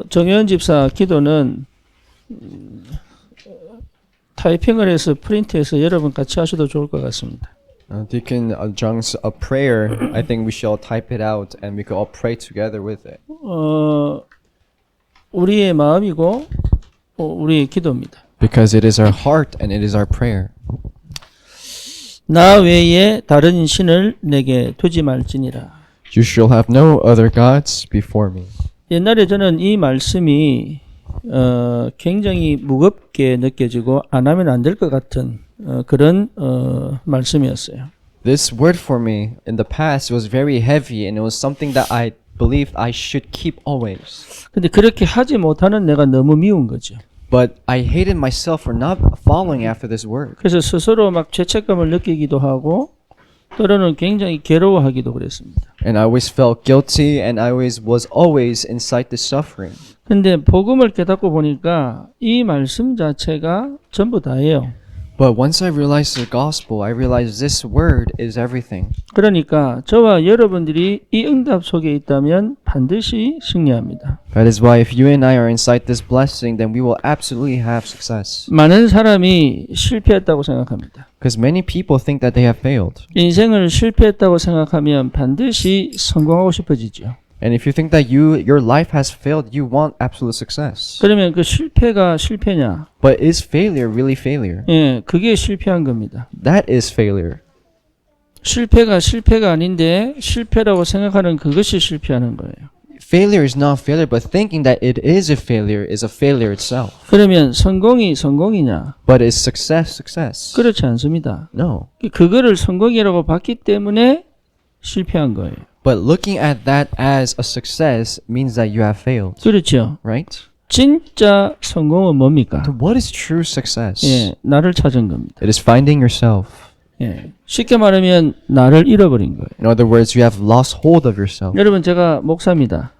정현 집사 기도는 타이핑을 해서 프린트해서 여러분 같이 하셔도 좋을 것 같습니다. Deacon Jung's prayer, I think we shall type it out and we could all pray together with it. 우리의 마음이고 우리의 기도입니다. Because it is our heart and it is our prayer. 나 외에 다른 신을 내게 두지 말지니라. You shall have no other gods before me. 옛날에 저는 이 말씀이 굉장히 무겁게 느껴지고 안 하면 안 될 것 같은 그런 말씀이었어요. This word for me in the past was very heavy and it was something that I believed I should keep always. 근데 그렇게 하지 못하는 내가 너무 미운 거죠. But I hated myself for not following after this word. 그래서 스스로 막 죄책감을 느끼기도 하고 때로는 굉장히 괴로워하기도 그랬습니다. And I always felt guilty and I was always inside the suffering. 근데 복음을 깨닫고 보니까 이 말씀 자체가 전부 다예요. But once I realized the gospel, I realized this word is everything. 그러니까 저와 여러분들이 이 응답 속에 있다면 반드시 승리합니다. That is why if you and I are inside this blessing, then we will absolutely have success. 많은 사람이 실패했다고 생각합니다. Because many people think that they have failed. 인생을 실패했다고 생각하면 반드시 성공하고 싶어지죠. And if you think that your life has failed, you want absolute success. 그러면 그 실패가 실패냐? But is failure really failure? 예, 그게 실패한 겁니다. That is failure. 실패가 아닌데 실패라고 생각하는 그것이 실패하는 거예요. Failure is not failure, but thinking that it is a failure itself. 그러면 성공이 성공이냐? But is success success? 그렇지 않습니다. No. 그거를 성공이라고 봤기 때문에 실패한 거예요. But looking at that as a success means that you have failed. 그렇죠. Right? 진짜 성공은 뭡니까? So what is true success? 예, 나를 찾은 겁니다. It is finding yourself. 예, 쉽게 말하면 나를 잃어버린 거예요. In other words, you have lost hold of yourself. 여러분 제가 목사입니다.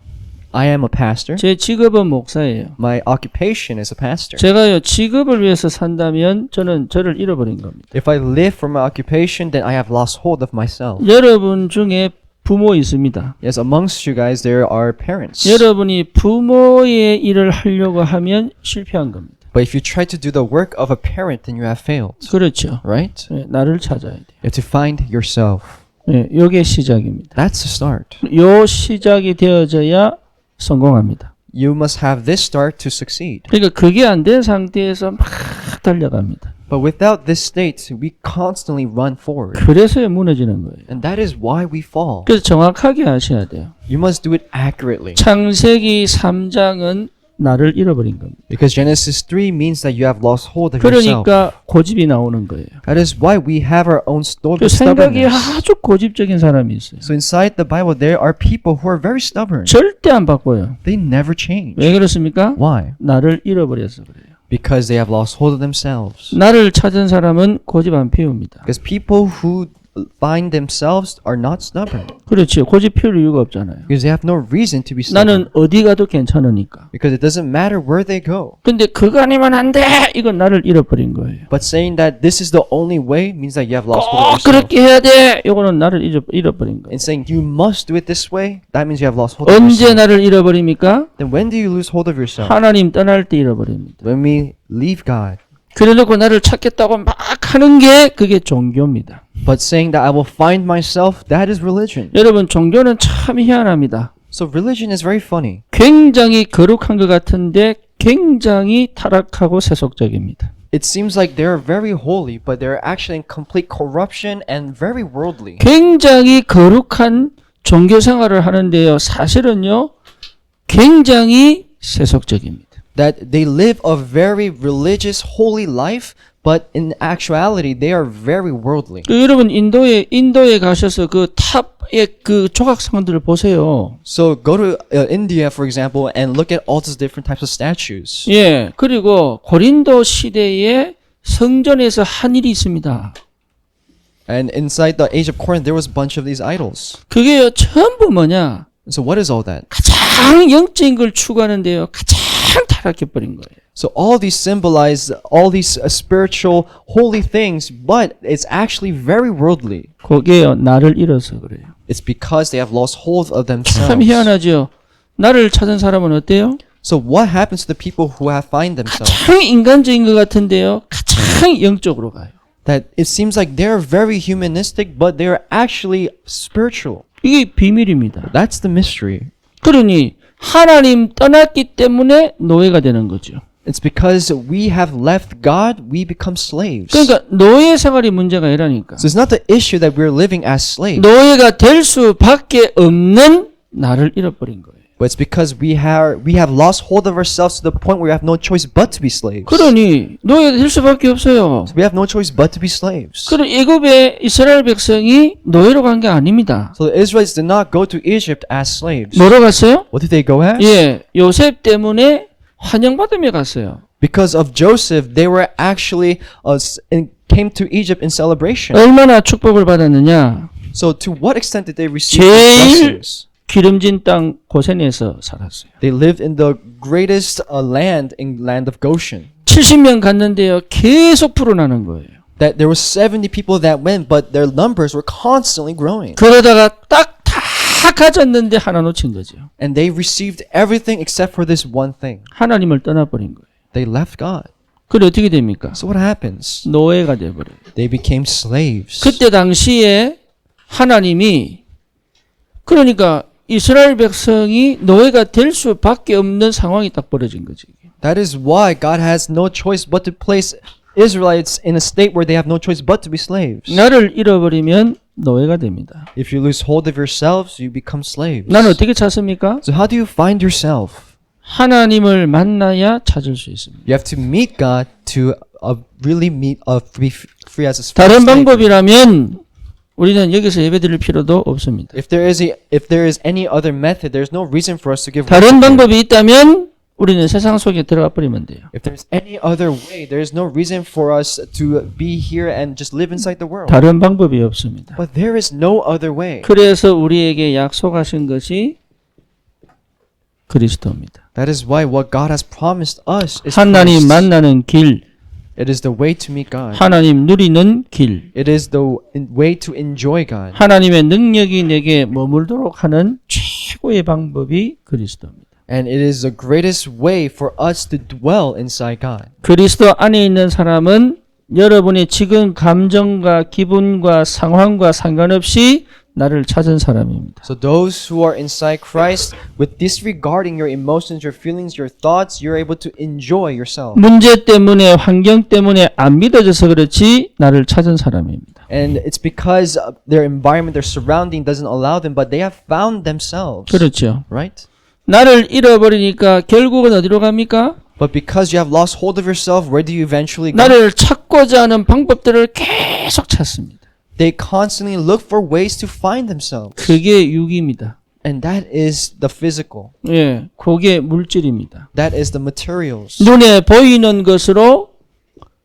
I am a pastor. 제 직업은 목사예요. My occupation is a pastor. 제가요 직업을 위해서 산다면 저는 저를 잃어버린 겁니다. If I live for my occupation, then I have lost hold of myself. 여러분 중에 부모 있습니다. Yes, amongst you guys, there are parents. 여러분이 부모의 일을 하려고 하면 실패한 겁니다. But if you try to do the work of a parent, then you have failed. 그렇죠. Right? 예, 나를 찾아야 돼요. You have to find yourself. 예, 요게 시작입니다. That's the start. 요 시작이 되어져야 성공합니다. You must have this start to succeed. 그러니까 그게 안 된 상태에서 막 달려갑니다. But without this state, we constantly run forward. 그래서 무너지는 거예요. And that is why we fall. 그래서 정확하게 하셔야 돼요. You must do it accurately. 창세기 3장은 나를 잃어버린 겁니다. Because Genesis 3 means that you have lost hold of yourself. 그러니까 고집이 나오는 거예요. That is why we have our own 그 생각이 stubbornness. 아주 고집적인 사람이 있어요. So inside the Bible, there are people who are very stubborn. 절대 안 바꿔요. They never change. 왜 그렇습니까? Why? 나를 잃어버려서 그래요. Because they have lost hold of themselves. 나를 찾은 사람은 고집 안 피웁니다. Because people who find themselves are not stubborn. 그렇죠. 고집 피울 이유가 없잖아요. Because they have no reason to be stubborn. 나는 어디 가도 괜찮으니까. Because it doesn't matter where they go. 근데 그거 아니면 안 돼! 이건 나를 잃어버린 거예요. But saying that this is the only way means that you have lost hold 꼭 of yourself. 그렇게 해야 돼! 이거는 나를 잃어버린 거예요. And saying you must do it this way, that means you have lost hold of 언제 yourself. 나를 잃어버립니까? Then when do you lose hold of yourself? 하나님 떠날 때 잃어버립니다. When we leave God. 그래놓고 나를 찾겠다고 막 하는 게 그게 종교입니다. But saying that I will find myself, that is religion. 여러분 종교는 참 희한합니다. So religion is very funny. 굉장히 거룩한 것 같은데 굉장히 타락하고 세속적입니다. It seems like they're very holy, but they're actually in complete corruption and very worldly. 굉장히 거룩한 종교 생활을 하는데요. 사실은요. 굉장히 세속적입니다. That they live a very religious, holy life, but in actuality, they are very worldly. 여러분 인도에 가셔서 그 탑의 그 조각상들을 보세요. So go to India, for example, and look at all these different types of statues. 예, 그리고 고린도 시대에 성전에서 한 일이 있습니다. And inside the age of Corinth, there was a bunch of these idols. 그게요 전부 뭐냐? So what is all that? 가장 영적인 걸 추구하는데요. 가장 타락해버린 거예요. So all these symbolize all these spiritual, holy things, but it's actually very worldly. 그게요 나를 잃어서 그래요. It's because they have lost hold of 참 themselves. 희한하죠. 나를 찾은 사람은 어때요? So what happens to the people who have find themselves? 가장 인간적인 것 같은데요. 가장 영적으로 가요. That it seems like they're very humanistic, but they're actually spiritual. 이게 비밀입니다. That's the mystery. 그러니 하나님 떠났기 때문에 노예가 되는 거죠. It's because we have left God, we become slaves. 그러니까 노예 생활이 문제가 아니라니까. So it's not the issue that we're living as slaves, 노예가 될 수밖에 없는 나를 잃어버린 거예요. but it's because we have lost hold of ourselves to the point where we have no choice but to be slaves. 그러니 노예가 될 수밖에 없어요. So we have no choice but to be slaves. 그럼 애굽의 이스라엘 백성이 노예로 간 게 아닙니다. So the Israelites did not go to Egypt as slaves. 뭐로 갔어요? What did they go as? 예, 요셉 때문에 환영받으며 갔어요. Because of Joseph, they were actually came to Egypt in celebration. 얼마나 축복을 받았느냐? So to what extent did they receive 제일 blessings? 기름진 땅 고센에서 살았어요. They lived in the greatest land in land of Goshen. 70명 갔는데요. 계속 불어나는 거예요. That there were 70 people that went, but their numbers were constantly growing. 그러다가 딱 다 가졌는데 하나 놓친 거죠. And they received everything except for this one thing. 하나님을 떠나버린 거예요. They left God. 그래 어떻게 됩니까? So what happens? 노예가 돼버려요. They became slaves. 그때 당시에 하나님이 그러니까 이스라엘 백성이 노예가 될 수밖에 없는 상황이 딱 벌어진 거지. That is why God has no choice but to place Israelites in a state where they have no choice but to be slaves. 나를 잃어버리면 노예가 됩니다. If you lose hold of yourselves, you become slaves. 난 어떻게 찾습니까? So how do you find yourself? 하나님을 만나야 찾을 수 있습니다. You have to meet God to really be free as a 다른 slave. 방법이라면 우리는 여기서 예배드릴 필요도 없습니다. If there is any other method, there's no reason for us to give. 다른 worship. 방법이 있다면 우리는 세상 속에 들어가 버리면 돼요. If there's any other way, there is no reason for us to be here and just live inside the world. 다른 방법이 없습니다. But there is no other way. 그래서 우리에게 약속하신 것이 그리스도입니다. That is why what God has promised us is 하나님 Christ. 만나는 길, It is the way to meet God. 하나님 누리는 길, It is the way to enjoy God. 하나님의 능력이 내게 머물도록 하는 최고의 방법이 그리스도입니다. And it is the greatest way for us to dwell inside God. 그리스도 안에 있는 사람은 여러분의 지금 감정과 기분과 상황과 상관없이 나를 찾은 사람입니다. So those who are inside Christ, with disregarding your emotions, your feelings, your thoughts, you're able to enjoy yourself. 문제 때문에 환경 때문에 안 믿어져서 그렇지 나를 찾은 사람입니다. And it's because their environment, their surrounding doesn't allow them, but they have found themselves. 그렇죠. Right? 나를 잃어버리니까 결국은 어디로 갑니까? But because you have lost hold of yourself, where do you eventually go? 나를 찾고자 하는 방법들을 계속 찾습니다. They constantly look for ways to find themselves. 그게 육입니다. And that is the physical. 예, 그게 물질입니다. That is the materials. 눈에 보이는 것으로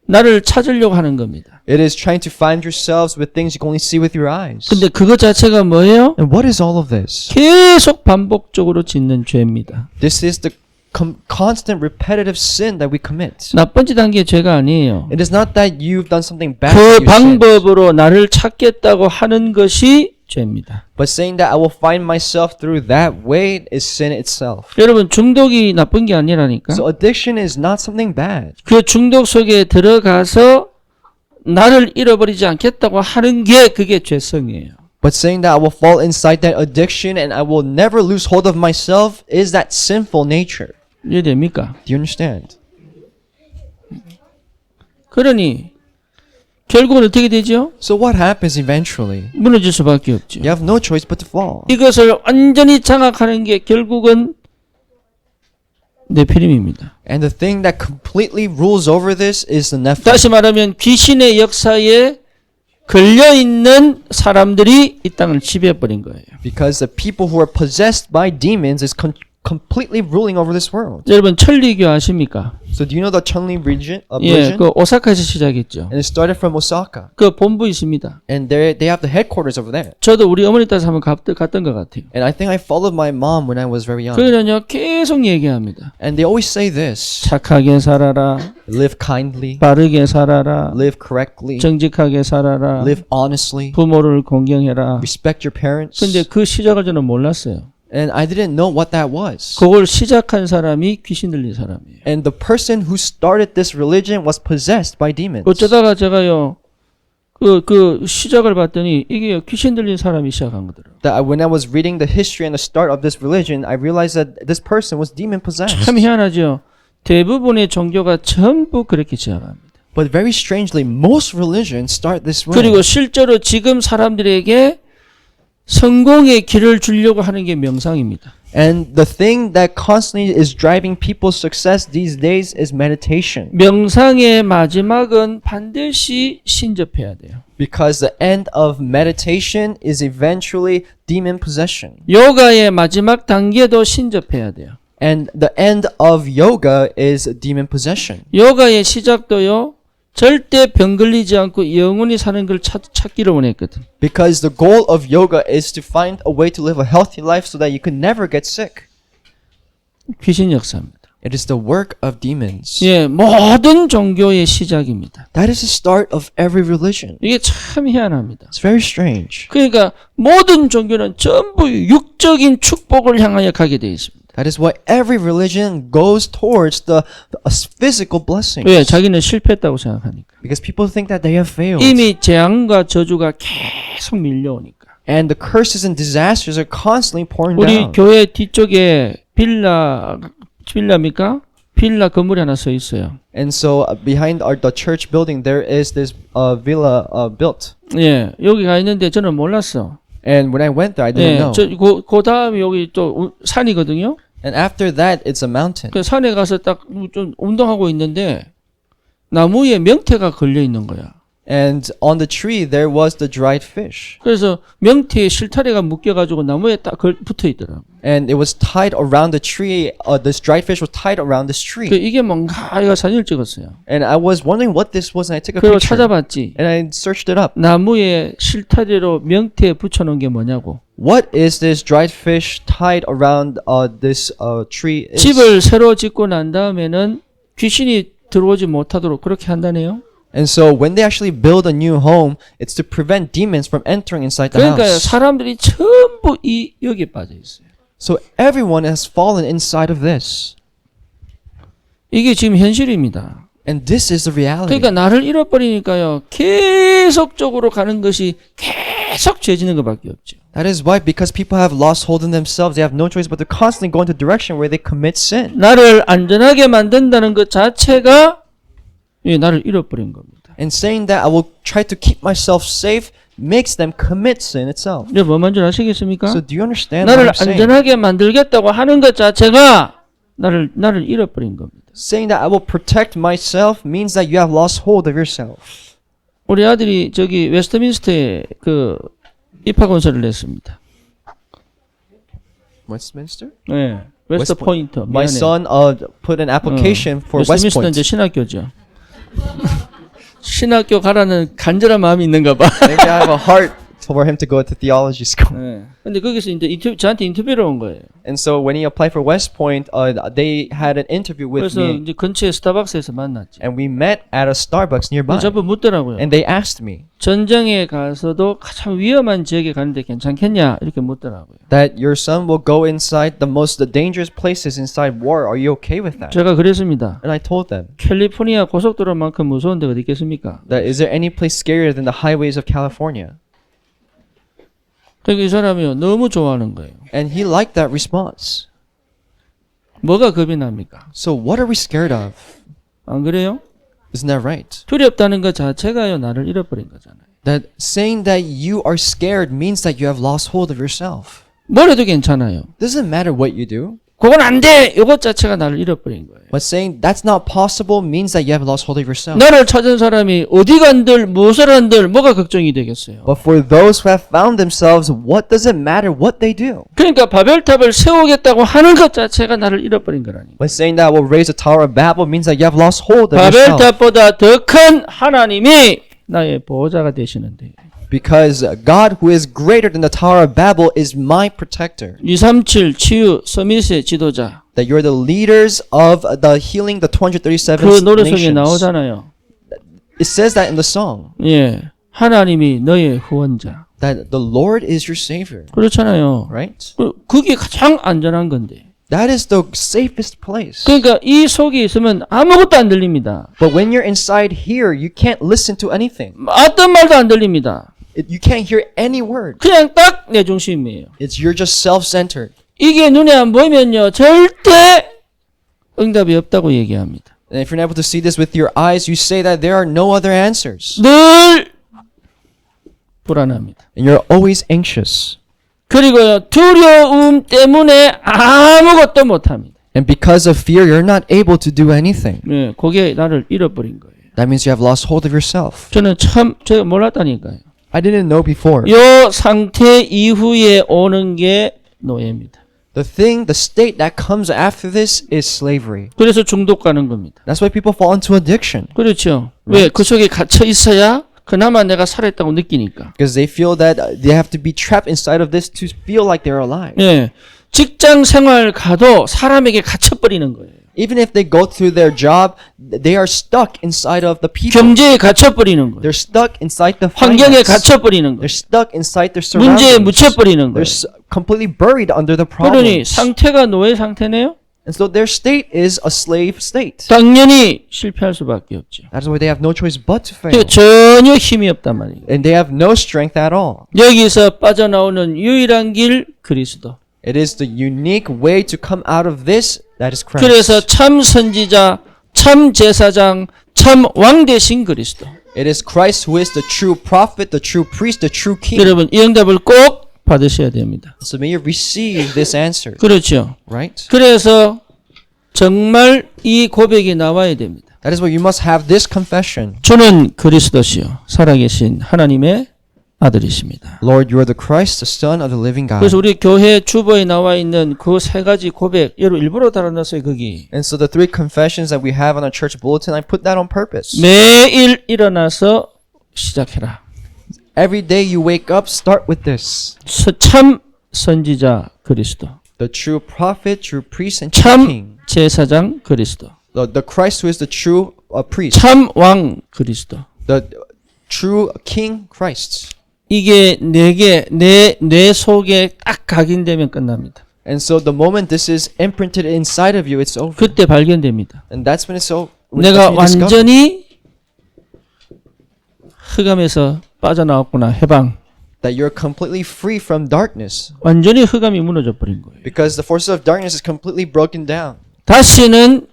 나를 찾으려고 하는 겁니다. It is trying to find yourselves with things you can only see with your eyes. 근데 그것 자체가 뭐예요? And what is all of this? 계속 반복적으로 짓는 죄입니다. This is the constant repetitive sin that we commit. 나쁜 짓 한 게 죄가 아니에요. It is not that you've done something bad. 그 that you sinned, 방법으로 나를 찾겠다고 하는 것이 죄입니다. but saying that I will find myself through that way is sin itself. 여러분 중독이 나쁜 게 아니라니까. So addiction is not something bad. 그 중독 속에 들어가서 나를 잃어버리지 않겠다고 하는 게 그게 죄성이에요. But saying that I will fall inside that addiction and I will never lose hold of myself is that sinful nature. 이해됩니까? Do you understand? 그러니 결국은 어떻게 되죠? So what happens eventually? 무너질 수밖에 없죠. You have no choice but to fall. 이것을 완전히 장악하는 게 결국은 네피림입니다. And the thing that completely rules over this is the Nephilim. 다시 말하면 귀신의 역사에 걸려있는 사람들이 이 땅을 지배해버린 거예요. Because the people who are possessed by demons is completely ruling over this world. 여러분 천리교 아십니까? So do you know the Chunli region? 예, 그 오사카에서 시작했죠. And it started from Osaka. 그 본부 있습니다. And they have the headquarters over there. 저도 우리 어머니 따라서 한번 갔던 것 같아요. And I think I followed my mom when I was very young. 그러면요 계속 얘기합니다. And they always say this. 착하게 살아라, Live kindly. 빠르게 살아라, Live correctly. 정직하게 살아라, Live honestly. 부모를 공경해라. Respect your parents. 근데 그 시작을 저는 몰랐어요. And I didn't know what that was. 그걸 시작한 사람이 귀신 들린 사람이에요. And the person who started this religion was possessed by demons. 어쩌다가 제가요, 그 시작을 봤더니 이게 귀신 들린 사람이 시작한 거더라고요. That when I was reading the history and the start of this religion, I realized that this person was demon possessed. 참 희한하죠. 대부분의 종교가 전부 그렇게 시작합니다. But very strangely, most religions start this way. 그리고 실제로 지금 사람들에게 성공의 길을 주려고 하는 게 명상입니다. And the thing that constantly is driving people's success these days is meditation. 명상의 마지막은 반드시 신접해야 돼요. Because the end of meditation is eventually demon possession. 요가의 마지막 단계도 신접해야 돼요. And the end of yoga is demon possession. 요가의 시작도요. 절대 병 걸리지 않고 영원히 사는 걸 찾기를 원했거든. Because the goal of yoga is to find a way to live a healthy life so that you could never get sick. 귀신 역사입니다. It is the work of demons. 예, 모든 종교의 시작입니다. That is the start of every religion. 이게 참 희한합니다. It's very strange. 그러니까 모든 종교는 전부 육적인 축복을 향하여 가게 되어 있습니다. That is why every religion goes towards the physical blessings. 왜? 자기는 실패했다고 생각하니까. Because people think that they have failed. 이미 재앙과 저주가 계속 밀려오니까. And the curses and disasters are constantly pouring 우리 down. 교회 뒤쪽에 빌라입니까? 빌라 건물이 하나 서 있어요. And so behind the church building there is this villa built. 예, 여기 가 있는데 저는 몰랐어. And when I went there, I didn't 예, know. 그 다음에 여기 또 산이거든요. And after that, it's a mountain. 그 산에 가서 딱 좀 운동하고 있는데 나무에 명태가 걸려 있는 거야. And on the tree there was the dried fish. 그래서 명태에 실타래가 묶여가지고 나무에 딱 붙어 있더라고. And it was tied around the tree. This dried fish was tied around this 그 tree. 이게 뭔가 이거 사진을 찍었어요. And I was wondering what this was, and I took a 그리고 picture. 찾아봤지. And I searched it up. 나무에 실타래로 명태에 붙여놓은 게 뭐냐고. What is this dried fish tied around this tree? Is? 집을 새로 짓고 난 다음에는 귀신이 들어오지 못하도록 그렇게 한다네요. And so when they actually build a new home, it's to prevent demons from entering inside the 그러니까 house. 사람들이 전부 여기에 빠져 있어요. So everyone has fallen inside of this. 이게 지금 현실입니다. And this is the reality. 그러니까 나를 잃어버리니까요. 계속적으로 가는 것이 계속 죄지는 것밖에 없죠. That is why, because people have lost hold in themselves, they have no choice but to constantly go into a direction where they commit sin. 나를 안전하게 만든다는 것 자체가 나를 잃어버린 겁니다. And saying that I will try to keep myself safe makes them commit sin itself. 이제 뭔 말인지 아시겠습니까? So do you understand what 나를 I'm saying? 안전하게 만들겠다고 하는 것 자체가 나를 잃어버린 겁니다. Saying that I will protect myself means that you have lost hold of yourself. 우리 아들이 저기 웨스트민스터에 그 입학 원서를 냈습니다. Westminster? 네, 웨스트 포인트. My son put an application for West 웨스트민스터 Point. 이제 신학교죠. 신학교 가라는 간절한 마음이 있는가 봐. Maybe I have a heart for him to go to theology school. 네. 근데 거기서 이제 저한테 인터뷰를 온 거예요. And so when he applied for West Point, they had an interview with 그래서 me, 이제 근처에 스타벅스에서 만났지. and we met at a Starbucks nearby. 전부 묻더라고요. And they asked me 전쟁에 가서도 가장 위험한 지역에 가는데 괜찮겠냐 이렇게 묻더라고요. that your son will go inside the most dangerous places inside war. Are you okay with that? 제가 그랬습니다. And I told them 캘리포니아 고속도로만큼 무서운 데가 어디 있겠습니까? that is there any place scarier than the highways of California? 그러니까 이 사람이요 너무 좋아하는 거예요. And he liked that response. 뭐가 겁이 납니까? So what are we scared of? 안 그래요? Isn't that right? 두렵다는 것 자체가요 나를 잃어버린 거잖아요. That saying that you are scared means that you have lost hold of yourself. 뭘 해도 괜찮아요. Doesn't matter what you do. 그건 안 돼! 이것 자체가 나를 잃어버린 거예요. But saying that's not possible means that you have lost hold of yourself. 나를 찾은 사람이 어디 간들 무엇을 한들 뭐가 걱정이 되겠어요. But for those who have found themselves, what does it matter what they do? 그러니까 바벨탑을 세우겠다고 하는 것 자체가 나를 잃어버린 거라니. But saying that I will raise a tower of Babel means that you have lost hold of yourself. 바벨탑보다 더 큰 하나님이 나의 보호자가 되시는데. Because God who is greater than the tower of Babel is my protector. 237 치유 서밋의 지도자. That you're the leaders of the healing the 237 그 노래 속에 nations. 나오잖아요. It says that in the song. 예, 하나님이 너의 후원자. that the Lord is your Savior, 그렇잖아요. right? 그게 가장 안전한 건데. That is the safest place. 그러니까 이 속에 있으면 아무것도 안 들립니다. But when you're inside here, you can't listen to anything. 어떤 말도 안 들립니다. You can't hear any word. 그냥 딱 내 중심이에요. You're just self-centered. 이게 눈에 안 보이면요, 절대 응답이 없다고 얘기합니다. And if you're not able to see this with your eyes, you say that there are no other answers. 늘 불안합니다. And you're always anxious. 그리고요, 두려움 때문에 아무것도 못합니다. And because of fear, you're not able to do anything. 네, 그게 나를 잃어버린 거예요. That means you have lost hold of yourself. 저는 제가 몰랐다니까요. I didn't know before. 요 상태 이후에 오는 게 노예입니다. The state that comes after this is slavery. 그래서 중독 가는 겁니다. That's why people fall into addiction. 그렇죠. 왜? 그 속에 갇혀 있어야 그나마 내가 살아있다고 느끼니까. Because they feel that they have to be trapped inside of this to feel like they're alive. 예. 직장 생활 가도 사람에게 갇혀버리는 거예요. Even if they go through their job, they are stuck inside of the people. 경제에 갇혀버리는 거예요. They're stuck inside the 환경에 finance. 갇혀버리는 거예요. They're stuck inside their 문제에 surroundings. 묻혀버리는 거예요. They're completely buried under the 그러니 problems. 상태가 노예 상태네요. And so their state is a slave state. 당연히 실패할 수밖에 없죠. That's why they have no choice but to fail. 그러니까 전혀 힘이 없단 말이에요. And they have no strength at all. 여기서 빠져나오는 유일한 길 그리스도. It is the unique way to come out of this that is Christ. 그래서 참 선지자, 참 제사장, 참 왕 되신 그리스도. It is Christ who is the true prophet, the true priest, the true king. 여러분 이 응답을 꼭 받으셔야 됩니다. So may you receive this answer, 그렇죠. right? 그래서 정말 이 고백이 나와야 됩니다. That is why you must have this confession. 주는 그리스도시요 살아계신 하나님의 아들이십니다. Lord, you are the Christ, the Son of the living God. 그래서 우리 교회 주보에 나와 있는 그 세 가지 고백 여러분 일부러 달아놨어요 거기. And so the three confessions that we have on our church bulletin, I put that on purpose. 매일 일어나서 시작해라. Every day you wake up, start with this. 참 선지자 그리스도. The true prophet, true priest, and true 참 king. 제사장 그리스도. The Christ who is the true priest. 참 왕 그리스도. The true king Christ. 이게 내 속에 딱 각인되면 끝납니다. And so the moment this is imprinted inside of you, it's over. 그때 발견됩니다. And that's when it's so. 내가 완전히 흑암에서 빠져나왔구나. 해방. That you're completely free from darkness. 완전히 흑암이 무너져 버린 거예요. Because the forces of darkness is completely broken down. 다시는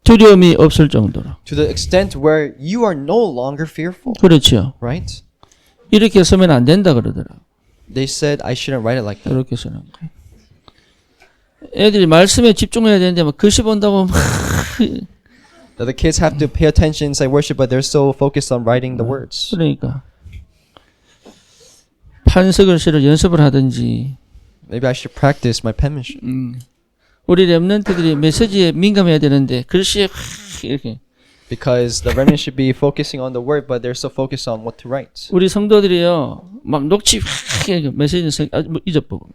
두려움이 없을 정도로. To the extent where you are no longer fearful. 그렇죠. Right? 이렇게 쓰면 안 된다 그러더라고. They said I shouldn't write it like that. 이렇게 쓰는 거예요. 애들이 말씀에 집중해야 되는데 막 글씨 본다고 막 That the kids have to pay attention inside worship, but they're so focused on writing the words. 그러니까 판서글씨를 연습을 하든지. Maybe I should practice my penmanship. 우리 렘넌트들이 메시지에 민감해야 되는데 글씨에 이렇게. Because the remnant should be focusing on the word, but they're so focused on what to write. 우리 성도들이요 막 녹취 메시지 잊어보고.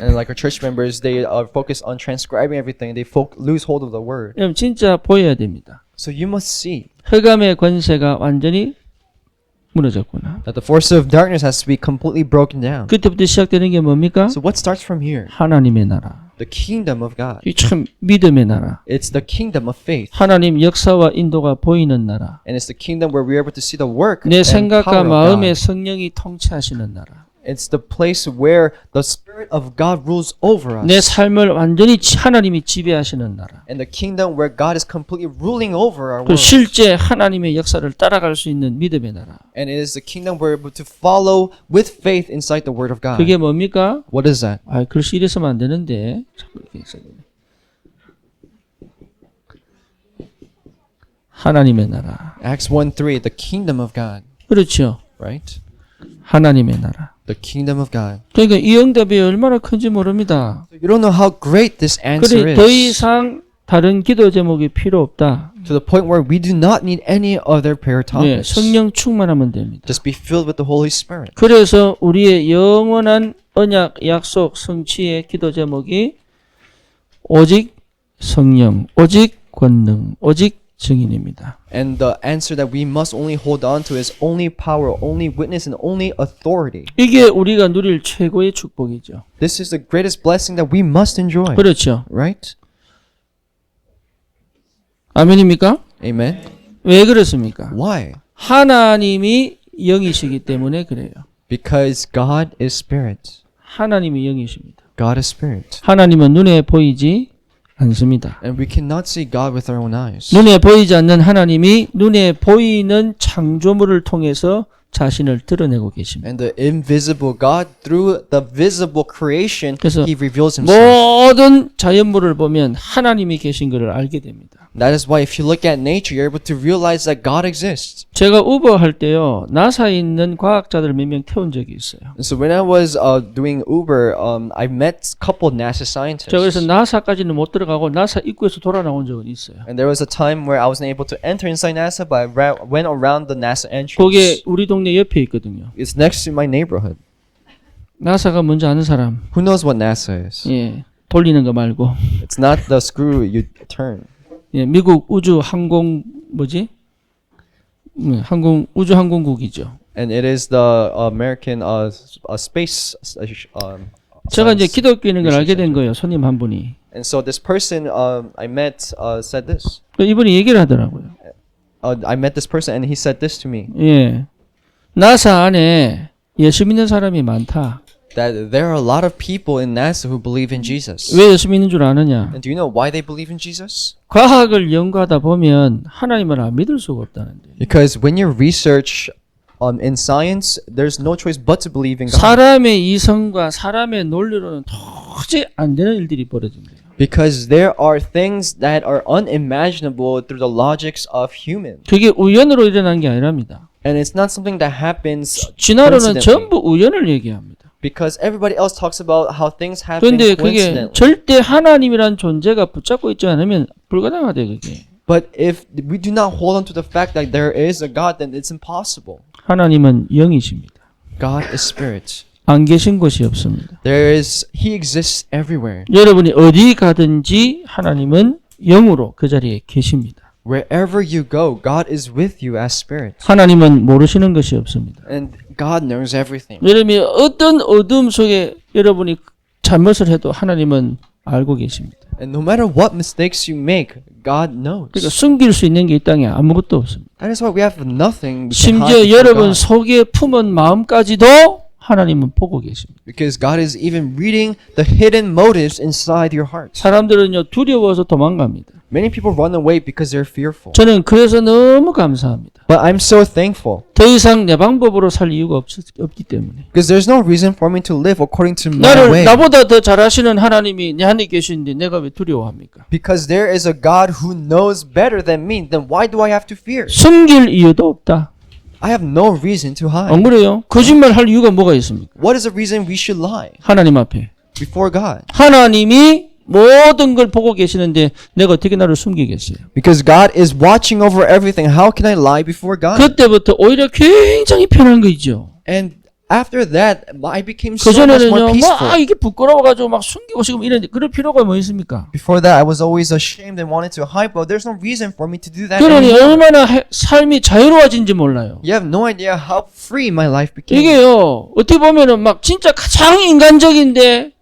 And like our church members, they are focused on transcribing everything. They lose hold of the word. 여러분 진짜 보여야 됩니다. So you must see 흑암의 권세가 완전히 무너졌구나. that the force of darkness has to be completely broken down. 그때부터 시작되는 게 뭡니까? So what starts from here? 하나님의 나라. The kingdom of God. 이 참 믿음의 나라. It's the kingdom of faith. 하나님 역사와 인도가 보이는 나라. And it's the kingdom where we're able to see the work 내 and 생각과 power of 마음의 God. 성령이 통치하시는 나라. It's the place where the Spirit of God rules over 내 us. 삶을 완전히 하나님이 지배하시는 나라. And the kingdom where God is completely ruling over our 그 world. 실제 하나님의 역사를 따라갈 수 있는 믿음의 나라. And it is the kingdom we're able to follow with faith inside the Word of God. 그게 뭡니까? What is that? 아, 글씨 이래서면 안 되는데. 자꾸 이렇게 써야 되네. 하나님의 나라. Acts 1:3, the kingdom of God. 그렇죠. Right? 하나님의 나라. The kingdom of God. 그러니까 이 응답이 얼마나 큰지 모릅니다. You don't know how great this answer 그래 더 is. 이상 다른 기도 제목이 필요 없다. To the point where we do not need any other prayer 네, topics. 성령 충만하면 됩니다. Just be filled with the Holy Spirit. 그래서 우리의 영원한 언약 약속 성취의 기도 제목이 오직 성령, 오직 권능, 오직 증인입니다. And the answer that we must only hold on to is only power, only witness, and only authority. 이게 우리가 누릴 최고의 축복이죠. This is the greatest blessing that we must enjoy. 그렇죠. Right? 아멘입니까? Amen. 왜 그렇습니까? Why? 하나님이 영이시기 때문에 그래요. Because God is spirit. 하나님이 영이십니다. God is spirit. 하나님은 눈에 보이지 않습니다. And we cannot see God with our own eyes. 눈에 보이지 않는 하나님이 눈에 보이는 창조물을 통해서 자신을 드러내고 계십니다. And the invisible God, through the visible creation, 그래서 He reveals Himself. 모든 자연물을 보면 하나님이 계신 것을 알게 됩니다. That is why if you look at nature, you're able to realize that God exists. 제가 우버 할 때요, 나사에 있는 과학자들 몇 명 태운 적이 있어요. And so when I was doing Uber, I met a couple NASA scientists. 제가 그래서 나사까지는 못 들어가고 나사 입구에서 돌아 나온 적은 있어요. And there was a time where I wasn't able to enter inside NASA, but I went around the NASA entrance. 그게 우리 동네 옆에 있거든요. It's next to my neighborhood. 나사가 뭔지 아는 사람? Who knows what NASA is? 예, 돌리는 거 말고. It's not the screw you turn. 예, 미국 우주 항공 뭐지? 우주 항공국이죠. And it is the American space. 제가 이제 기독교 있는 걸 research 알게 된 center. 거예요. 손님 한 분이. And so this person I met said this. 이분이 얘기를 하더라고요. I met this person and he said this to me. 예, 나사 안에 예수 믿는 사람이 많다. That there are a lot of people in NASA who believe in Jesus. 왜 예수 믿는 줄 아느냐? And do you know why they believe in Jesus? 과학을 연구하다 보면 하나님을 안 믿을 수가 없다는데. Because when you research in science, there's no choice but to believe in God. 사람의 이성과 사람의 논리로는 도저히 안 되는 일들이 벌어진대요. Because there are things that are unimaginable through the logics of humans. 그게 우연으로 일어난 게 아니랍니다. And it's not something that happens 진화론은 coincidentally. 전부 우연을 얘기합니다. Because everybody else talks about how things happen 그런데 그게 coincidentally. 절대 하나님이란 존재가 붙잡고 있지 않으면 불가능하대 그게. But if we do not hold on to the fact that there is a God, then it's impossible. 하나님은 영이십니다. God is spirit. 안 계신 곳이 없습니다. He exists everywhere. 여러분이 어디 가든지 하나님은 영으로 그 자리에 계십니다. Wherever you go, God is with you as spirit. 하나님은 모르시는 것이 없습니다. And God knows everything. 여러분이 어떤 어둠 속에 여러분이 잘못을 해도 하나님은 알고 계십니다. And no matter what mistakes you make, God knows. 그러니까 숨길 수 있는 게 이 땅에 아무것도 없습니다. That is why we have nothing we can 심지어 hide before 여러분 God. 속에 품은 마음까지도 하나님은 보고 계십니다. Because God is even reading the hidden motives inside your heart. 사람들은요 두려워서 도망갑니다. Many people run away because they're fearful. 저는 그래서 너무 감사합니다. But I'm so thankful 더 이상 내 방법으로 살 이유가 없기 때문에. because there's no reason for me to live according to my way. 나보다 더 잘하시는 하나님이 내 안에 계시는데 내가 왜 두려워합니까? Because there is a God who knows better than me, then why do I have to fear? 숨길 이유도 없다. I have no reason to hide. 안 그래요? 거짓말 할 이유가 뭐가 있습니까? What is the reason we should lie 하나님 앞에. before God? 하나님이 모든 걸 보고 계시는데 내가 어떻게 나를 숨기겠어요? Because God is watching over everything. How can I lie before God? 그때부터 오히려 굉장히 편한 거죠. And after that, I became so much 그전에는요, more 막 peaceful. 이게 부끄러워가지고 막 숨기고 싶고 이런 그럴 필요가 뭐 있습니까? Before that, I was always ashamed and wanted to hide, but there's no reason for me to do that 그러니 anymore. 얼마나 삶이 자유로워진지 몰라요. You have no idea how free my life became. 이게요, 어떻게 보면은 막 진짜 가장 인간적인데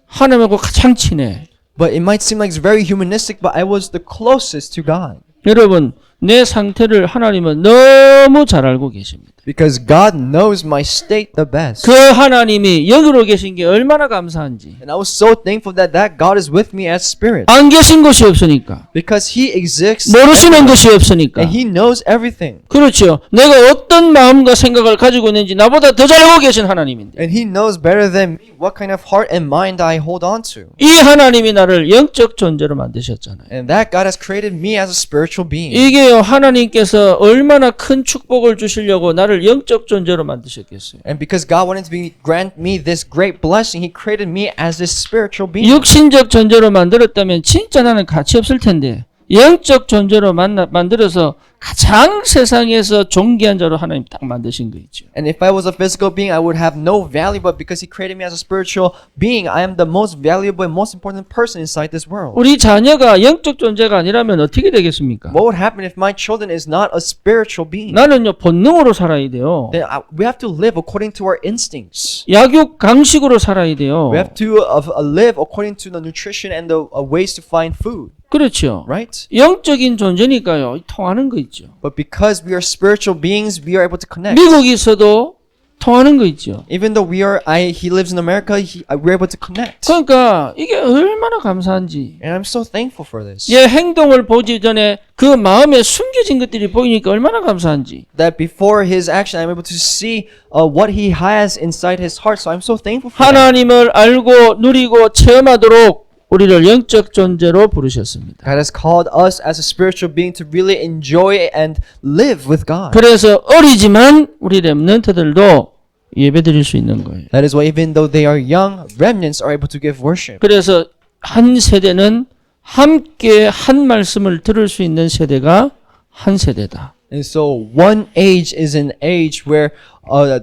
하나님하고 가장 친해. But it might seem like it's very humanistic, but I was the closest to God. 여러분, 내 상태를 하나님은 너무 잘 알고 계십니다. Because God knows my state the best. 그 하나님이 여기로 계신 게 얼마나 감사한지. And I was so thankful that God is with me as spirit. 안 계신 곳이 없으니까. Because He exists 모르시는 것이 없으니까. and He knows everything. 그렇죠. 내가 어떤 마음과 생각을 가지고 있는지 나보다 더 잘 알고 계신 하나님인데. And He knows better than me what kind of heart and mind I hold on to. 이 하나님이 나를 영적 존재로 만드셨잖아요. And that God has created me as a spiritual being. 이게요, 하나님께서 얼마나 큰 축복을 주시려고 나를 영적 존재로 만드셨겠어요. And because God wanted to grant me this great blessing, He created me as this spiritual being. 육신적 존재로 만들었다면 진짜 나는 가치 없을 텐데 영적 존재로 만들어서 가장 세상에서 존귀한 자로 하나님 딱 만드신 거 있죠. And if I was a physical being, I would have no value, but because He created me as a spiritual being, I am the most valuable and most important person inside this world. 우리 자녀가 영적 존재가 아니라면 어떻게 되겠습니까? What would happen if my children is not a spiritual being? 나는요 본능으로 살아야 돼요. Then we have to live according to our instincts. 약육 강식으로 살아야 돼요. We have to live according to the nutrition and the ways to find food, 그렇죠. right? 영적인 존재니까요 통하는 거 있죠. But because we are spiritual beings, we are able to connect. 미국에 있어도 통하는 거 있죠. Even though he lives in America, we're able to connect. 그러니까 이게 얼마나 감사한지. And I'm so thankful for this. 얘 행동을 보기 전에 그 마음에 숨겨진 것들이 보이니까 얼마나 감사한지. That before his action, I'm able to see what he has inside his heart. So I'm so thankful for that. 하나님을 알고 누리고 체험하도록 우리를 영적 존재로 부르셨습니다. God has called us as a spiritual being to really enjoy and live with God. 그래서 어리지만 우리 렘넌트들도 예배드릴 수 있는 거예요. That is why even though they are young, remnants are able to give worship. 그래서 한 세대는 함께 한 말씀을 들을 수 있는 세대가 한 세대다. And so one age is an age where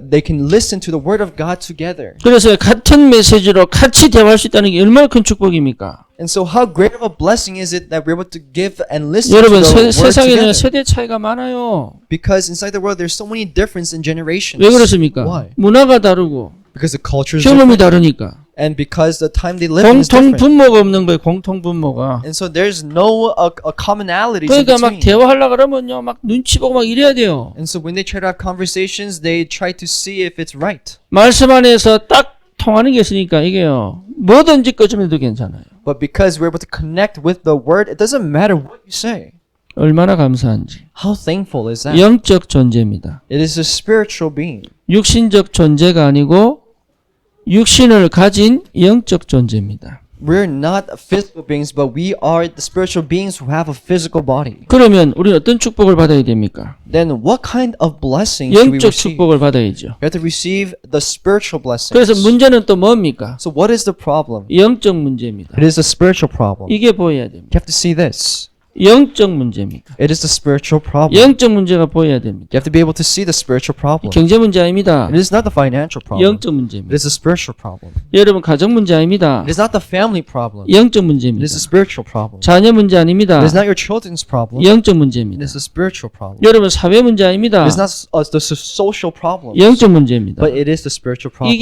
they can listen to the word of God together. 그래서 같은 메시지로 같이 대화할 수 있다는 게 얼마나 큰 축복입니까? And so how great of a blessing is it that we're able to give and listen 여러분 to the word 세상에는 together? 세대 차이가 많아요. Because inside the world there's so many difference in generations. 왜 그렇습니까? Why? 문화가 다르고 Because the culture is 경험이 different. 다르니까. And because the time they live in is 공통 different. 분모가 없는 거예요. 공통 분모가. And so there's no a commonality in 그러니까 막 between. 대화하려 그러면요, 막 눈치 보고 막 이래야 돼요. And so when they try to have conversations, they try to see if it's right. 말씀 안에서 딱 통하는 게 있으니까 이게요, 뭐든지 꺼주면도 괜찮아요. But because we're able to connect with the word, it doesn't matter what you say. 얼마나 감사한지. How thankful is that? 영적 존재입니다. It is a spiritual being. 육신적 존재가 아니고 육신을 가진 영적 존재입니다. We're not physical beings, but we are the spiritual beings who have a physical body. 그러면 우리는 어떤 축복을 받아야 됩니까? Then what kind of blessings do we 영적 receive? 축복을 받아야죠. We have to receive the spiritual blessings. 그래서 문제는 또 뭡니까? So what is the problem? 영적 문제입니다. It is a spiritual problem. 이게 보여야 됩니다. You have to see this. 영적 문제입니다. It is the spiritual problem. 영적 문제가 보여야 됩니다. You have to be able to see the spiritual problem. 경제 문제 아닙니다. It is not the financial problem. 영적 It 문제입니다. is a spiritual problem. 여러분 가정 문제 아닙니다. It is not the family problem. 영적 It 문제입니다. is a spiritual problem. 자녀 문제 아닙니다. It is not your children's problem. 영적 It 문제입니다. is a spiritual problem. 여러분 사회 문제 아닙니다. It is not the social problem. 영적 문제입니다. But it is the spiritual problem.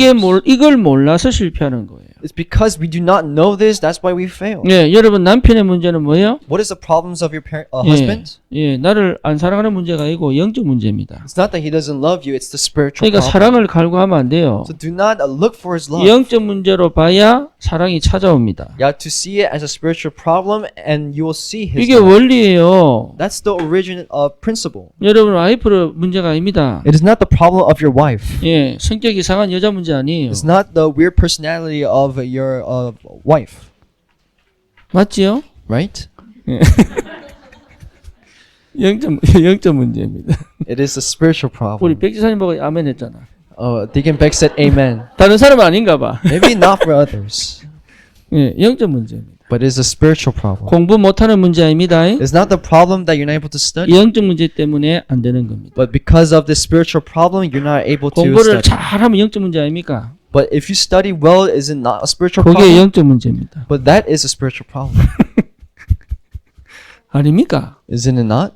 이걸 몰라서 실패하는 거예요. It's because we do not know this. That's why we fail. 예, 여러분 남편의 문제는 뭐예요? What is the problems of your husband? 예, 나를 안 사랑하는 문제가 아니고 영적 문제입니다. It's not that he doesn't love you. It's the spiritual 그러니까 problem. 사랑을 갈구하면 안 돼요. So do not look for his love. 영적 문제로 봐야 사랑이 찾아옵니다. You have to see it as a spiritual problem, and you will see his 이게 love. 원리예요. That's the origin principle. 여러분 와이프 문제가 아닙니다. It is not the problem of your wife. 예, 성격 이상한 여자 문제 아니에요. It's not the weird personality of your wife, 맞지요? right? 영적 문제입니다. It is a spiritual 우리 problem. 백지사님 보고 아멘 했잖아. Deacon Beck said amen. 다른 사람은 아닌가 봐. Maybe not for others, 예, 영적 문제입니다. but it is a spiritual problem. 공부 못하는 문제 아닙니다. It's not the problem that you're not able to study, 영적 문제 때문에 안 되는 겁니다. but because of this spiritual problem, you're not able to 공부를 study. 잘하면 영적 문제 아닙니까? But if you study well, is it not a spiritual 그게 problem? 영적 문제입니다. But that is a spiritual problem, 아닙니까? isn't it not?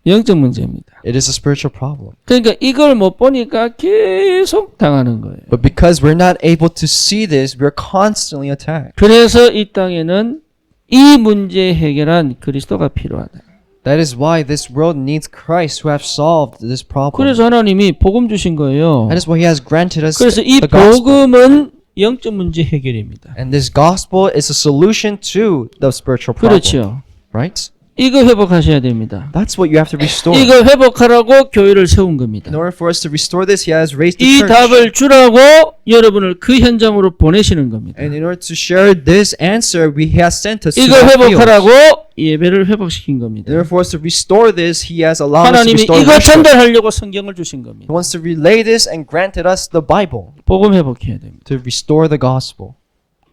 영적 문제입니다. It is a spiritual problem. 그러니까 이걸 못 보니까 계속 당하는 거예요. But because we're not able to see this, we're constantly attacked. 그래서 이 땅에는 이 문제 해결한 그리스도가 필요하다. That is why this world needs Christ who have solved this problem. 그래서 하나님이 복음 주신 거예요. That is why He has granted us 그래서 이 the gospel. 복음은 영적 문제 해결입니다. And this gospel is a solution to the spiritual problem. 그렇죠. Right? 이거 회복하셔야 됩니다. That's what you have to restore. 이거 회복하라고 교회를 세운 겁니다. In order for us to restore this, He has raised the 이 church. 답을 주라고 여러분을 그 현장으로 보내시는 겁니다. And in order to share this answer, He has sent us to 이거 the field. 회복하라고 예배를 회복시킨 겁니다. In order for us to restore this, He has allowed us to 하나님이 restore 이거 worship. 전달하려고 성경을 주신 겁니다. He wants to relay this and granted us the Bible 복음 회복해야 됩니다. to restore the gospel.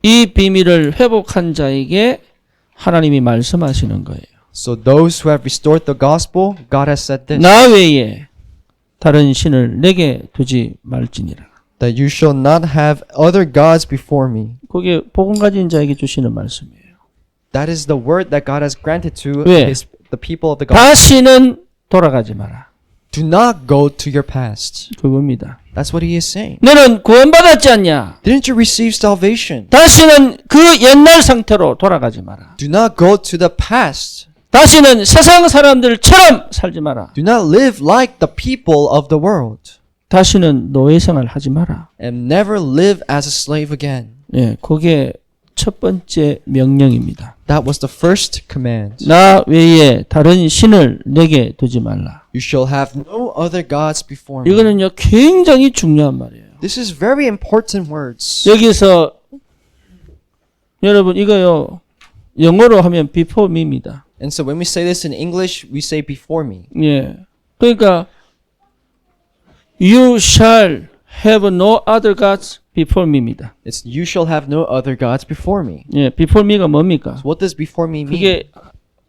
이 비밀을 회복한 자에게 하나님이 말씀하시는 거예요. So those who have restored the gospel, God has said this, 나 외에 다른 신을 내게 두지 말지니라. that you shall not have other gods before me. 그게 복음 가진 자에게 주시는 말씀이에요. That is the word that God has granted to 왜? the people of the gospel. 다시는 돌아가지 마라. Do not go to your past. 그겁니다. That's what he is saying. 너는 구원받았지 않냐? Didn't you receive salvation? 다시는 그 옛날 상태로 돌아가지 마라. Do not go to the past. 다시는 세상 사람들처럼 살지 마라. Do not live like the people of the world. 다시는 노예 생활 하지 마라. And never live as a slave again. 예, 그게 첫 번째 명령입니다. That was the first command. 나 외에 다른 신을 내게 두지 말라. You shall have no other gods before me. 이거는요 굉장히 중요한 말이에요. This is very important words. 여기서 여러분 이거요 영어로 하면 before me입니다. And so when we say this in English, we say before me. 예, 그러니까 you shall have no other gods before me입니다. It's you shall have no other gods before me. 예, before me가 뭡니까? So what does before me mean? 그게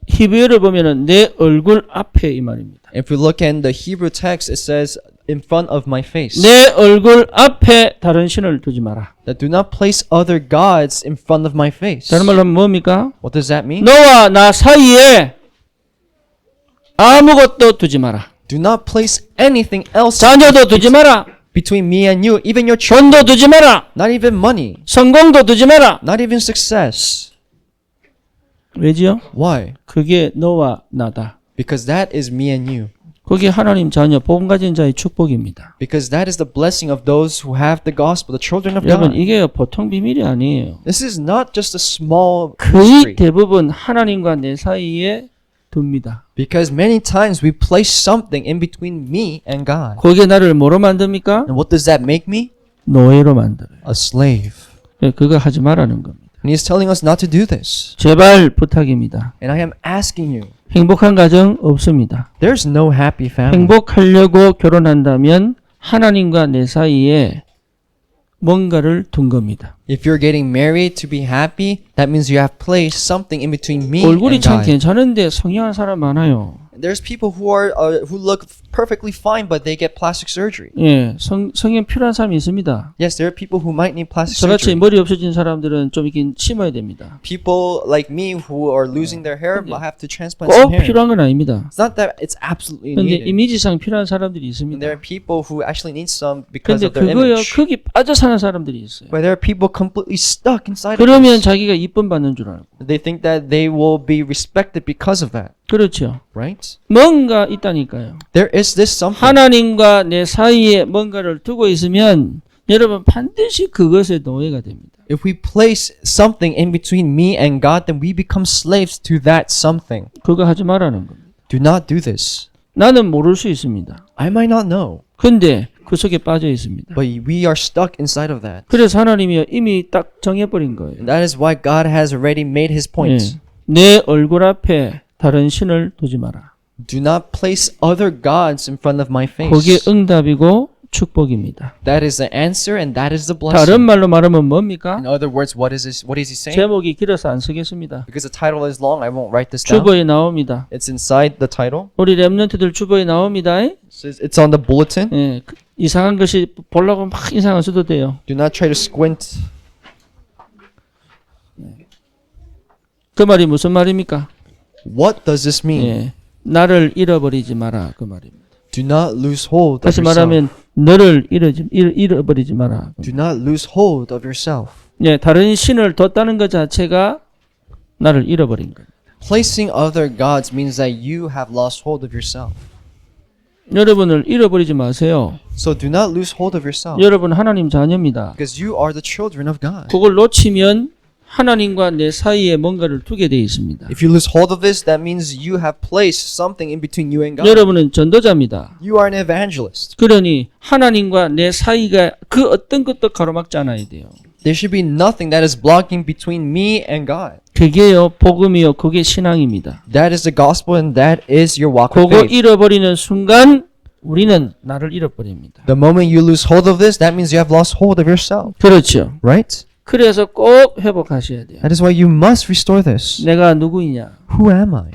히브리어를 보면은 내 얼굴 앞에 이 말입니다. If we look in the Hebrew text, it says in front of my face. 내 얼굴 앞에 다른 신을 두지 마라. That do not place other gods in front of my face. 다른 말로 하면 뭡니까? What does that mean? 너와 나 사이에 아무것도 두지 마라. Do not place anything else 자녀도 두지 마라. between me and you, even your children. 돈도 두지 마라. Not even money. 성공도 두지 마라. Not even success. 왜지요? Why? 그게 너와 나다. Because that is me and you. 그게 하나님 자녀 복음 가진 자의 축복입니다. Because that is the blessing of those who have the gospel, the children of 여러분 God. 이게 보통 비밀이 아니에요. This is not just a small 거의 mystery. 대부분 하나님과 내 사이에 둡니다. Because many times we place something in between me and God. 그게 나를 뭐로 만듭니까? And what does that make me? 노예로 만들어요. A slave. 그거 하지 말라는 겁니다. And He is telling us not to do this. 제발 부탁입니다. And I am asking you, 행복한 가정 없습니다. there's no happy family. 행복하려고 결혼한다면 하나님과 내 사이에 뭔가를 둔 겁니다. If you're getting married to be happy, that means you have placed something in between me 얼굴이 and 참 God. 괜찮은데 성형한 사람 많아요. There's people who look perfectly fine, but they get plastic surgery. 예, 성형 필요한 사람이 있습니다. Yes, there are people who might need plastic 저같이 surgery. 머리 없어진 사람들은 좀 이렇게 심어야 됩니다. People like me who are losing their hair might have to transplant 꼭 some hair. 필요한 건 아닙니다. It's not that it's absolutely 근데 needed. 이미지상 필요한 사람들이 And 있습니다. there are people who actually need some because 근데 of their 그거요, image. 거기 빠져 사는 사람들이 있어요. But there are people completely stuck inside of 그러면 this. 자기가 이쁨 받는 줄 알고. They think that they will be respected because of that, 그렇죠. right? 뭔가 있다니까요. There is this something. 하나님과 내 사이에 뭔가를 두고 있으면 여러분 반드시 그것의 노예가 됩니다. If we place something in between me and God, then we become slaves to that something. 그거 하지 말라는 겁니다. Do not do this. 나는 모를 수 있습니다. I might not know, 근데 그 속에 빠져 있습니다. but we are stuck inside of that. 그래서 하나님이 이미 딱 정해버린 거예요. And that is why God has already made His point. 예. 내 얼굴 앞에 다른 신을 두지 마라. Do not place other gods in front of my face. 그게 응답이고 축복입니다. That is the answer and that is the 다른 blessing. 말로 말하면 뭡니까? In other words, what is this? What is He saying? 제목이 길어서 안 쓰겠습니다. Because the title is long, I won't write this down. 주보에 나옵니다. It's inside the title. 우리 렘넌트들 주보에 나옵니다. It's on the bulletin. 예, 이상한 것이 보려고 막 이상한 수도 돼요. Do not try to squint. 그 말이 무슨 말입니까? What does this mean? 예, 나를 잃어버리지 마라 그 말입니다. Do not lose hold of 다시 yourself. 말하면 너를 잃어버리지 마라. Do not lose hold of yourself. 예, 다른 신을 뒀다는 것 자체가 나를 잃어버린 거예요. Placing other gods means that you have lost hold of yourself. 여러분을 잃어버리지 마세요. So do not lose hold of yourself. 여러분 하나님 자녀입니다. Because you are the children of God. 그걸 놓치면 하나님과 내 사이에 뭔가를 두게 되어 있습니다. If you lose hold of this, that means you have placed something in between you and God. 여러분은 전도자입니다. You are an evangelist. 그러니 하나님과 내 사이가 그 어떤 것도 가로막지 않아야 돼요. There should be nothing that is blocking between me and God. 그게요 복음이요 그게 신앙입니다. That is the gospel and that is your walk of 그거 faith. 잃어버리는 순간 우리는 나를 잃어버립니다. The moment you lose hold of this, that means you have lost hold of yourself. 그렇죠. Right? 그래서 꼭 회복하셔야 돼요. That is why you must restore this. 내가 누구이냐? Who am I?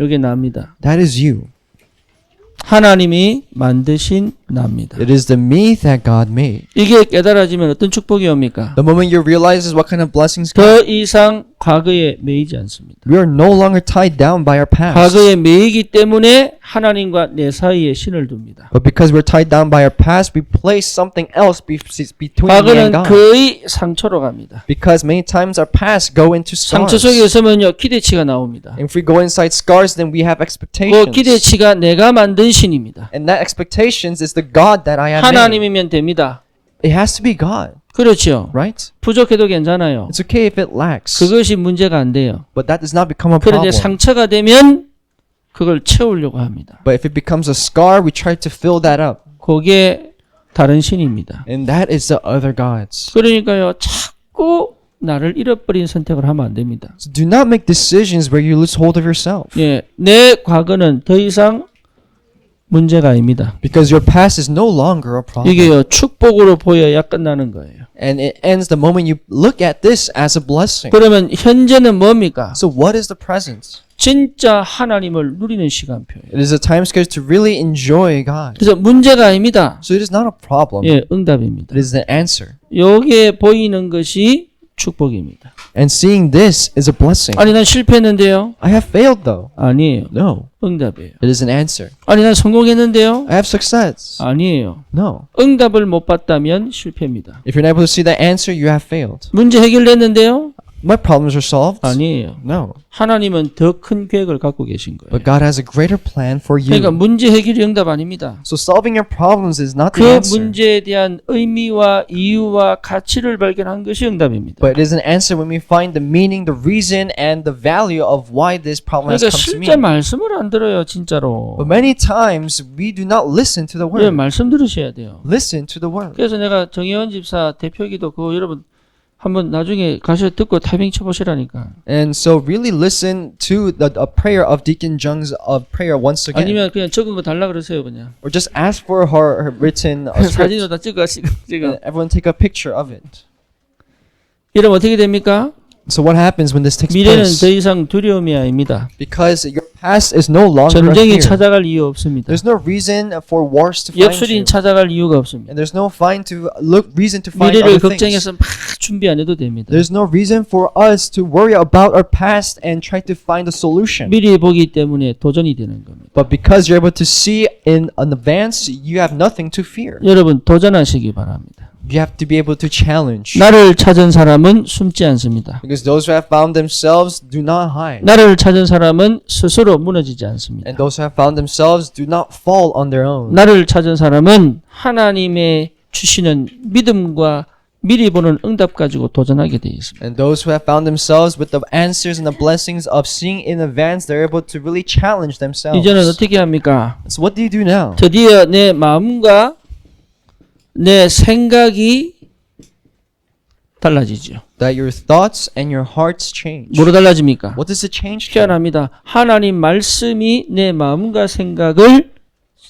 이게 나입니다. That is you. 하나님이 만드신 나입니다. It is the me that God made. 이게 깨달아지면 어떤 축복이 옵니까? The moment you realize what kind of blessings 더 come, 이상 과거에 매이지 않습니다. we are no longer tied down by our past. 과거에 매이기 때문에 하나님과 내 사이에 신을 둡니다. But because we're tied down by our past, we place something else between me and 과거는 God. 거의 상처로 갑니다. Because many times our past go into 상처 scars. 속에 있으면요 기대치가 나옵니다. If we go inside scars, then we have 그 expectations. 기대치가 내가 만든 신입니다. And that expectations is the God that I have made. 하나님이면 됩니다. It has to be God, 그렇죠. right? 부족해도 괜찮아요. It's okay if it lacks. 그것이 문제가 안 돼요. But that does not become a 그런데 problem. 상처가 되면 그걸 채우려고 합니다. But if it becomes a scar, we try to fill that up. 그게 다른 신입니다. And that is the other gods. 그러니까요 자꾸 나를 잃어버린 선택을 하면 안 됩니다. So do not make decisions where you lose hold of yourself. 예, 내 과거는 더 이상 문제가 아닙니다. Because your past is no longer a problem. 이게요 축복으로 보여야 끝나는 거예요. And it ends the moment you look at this as a blessing. 그러면 현재는 뭡니까? So what is the present? 진짜 하나님을 누리는 시간표예요. It is a time schedule to really enjoy God. 그래서 문제가 아닙니다. So it is not a problem. 예, 응답입니다. It is the answer. 여기에 보이는 것이 축복입니다. And seeing this is a blessing. 아니 난 실패했는데요. I have failed though. 아니에요. No. 응답이에요. It is an answer. 아니 난 성공했는데요. I have success. 아니에요. No. 응답을 못 받다면 실패입니다. If you're not able to see the answer, you have failed. 문제 해결됐는데요. My problems are solved? 아니에요. No. 하나님은 더 큰 계획을 갖고 계신 거예요. But God has a greater plan for 그러니까 you. 문제 해결이 응답 아닙니다. So solving your problems is not the 그 answer. 문제에 대한 의미와 이유와 가치를 발견한 것이 응답입니다. But it is an answer when we find the meaning, the reason, and the value of why this problem has 그러니까 come to me. 실제 말씀을 안 들어요, 진짜로. But many times we do not listen to the 예, word. 말씀 들으셔야 돼요. Listen to the word. 그래서 내가 정혜원 집사 대표기도 그거 여러분 한번 나중에 가셔 듣고 타이밍 쳐보시라니까. And so really listen to the a prayer of Deacon Jung's prayer once again. 아니면 그냥 적은 거 달라 그러세요, 그냥. Or just ask for her written script. 사진으로 다 찍어 지금. And everyone take a picture of it. 이러면 어떻게 됩니까? So what happens when this takes 미래는 place? 더 이상 두려움이 아닙니다. Because your past is no longer a 전쟁이 fear. 찾아갈 이유 없습니다. There's no reason for wars to find 역술인 you. 찾아갈 이유가 없습니다. And there's no reason to find 미래를 other things. 걱정해서 막 준비 안 해도 됩니다. There's no reason for us to worry about our past and try to find a solution. 미리 보기 때문에 도전이 되는 겁니다. But because you're able to see in advance, you have nothing to fear. 여러분 도전하시기 바랍니다. You have to be able to challenge. 나를 찾은 사람은 숨지 않습니다. Because those who have found themselves do not hide. 나를 찾은 사람은 스스로 무너지지 않습니다. And those who have found themselves do not fall on their own. 나를 찾은 사람은 하나님의 주시는 믿음과 미리 보는 응답 가지고 도전하게 되어 있습니다. And those who have found themselves with the answers and the blessings of seeing in advance, they're able to really challenge themselves. 이제는 어떻게 합니까? So what do you do now? 드디어 내 마음과 내 생각이 달라지죠. That your thoughts and your hearts change. 뭐로 달라집니까? What does it change to? 희한합니다. 하나님 말씀이 내 마음과 생각을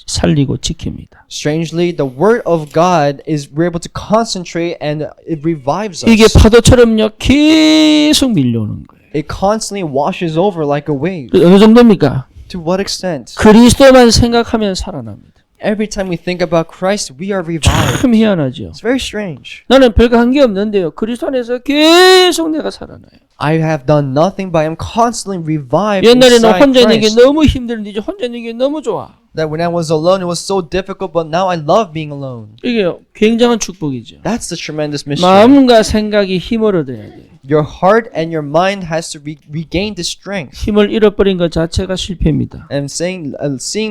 살리고 지킵니다. Strangely, the word of God is we're able to concentrate and it revives us. 이게 파도처럼요 계속 밀려오는 거예요. It constantly washes over like a wave. 어느 정도입니까? To what extent? 그리스도만 생각하면 살아납니다. Every time we think about Christ, we are revived. 참 희한하죠. It's very strange. 나는 별거 한 게 없는데요. 그리스도 안에서 계속 내가 살아나요. I have done nothing, but I am constantly revived 옛날에는 inside 혼자 있는 게 Christ. 너무 힘들었는데 이제 혼자 있는 게 너무 좋아. That when I was alone, it was so difficult, but now I love being alone. 이게 굉장한 축복이죠. That's the tremendous mission. 마음과 생각이 힘을 얻어야 돼요. Your heart and your mind has to regain this strength. 힘을 잃어버린 것 자체가 실패입니다. And seeing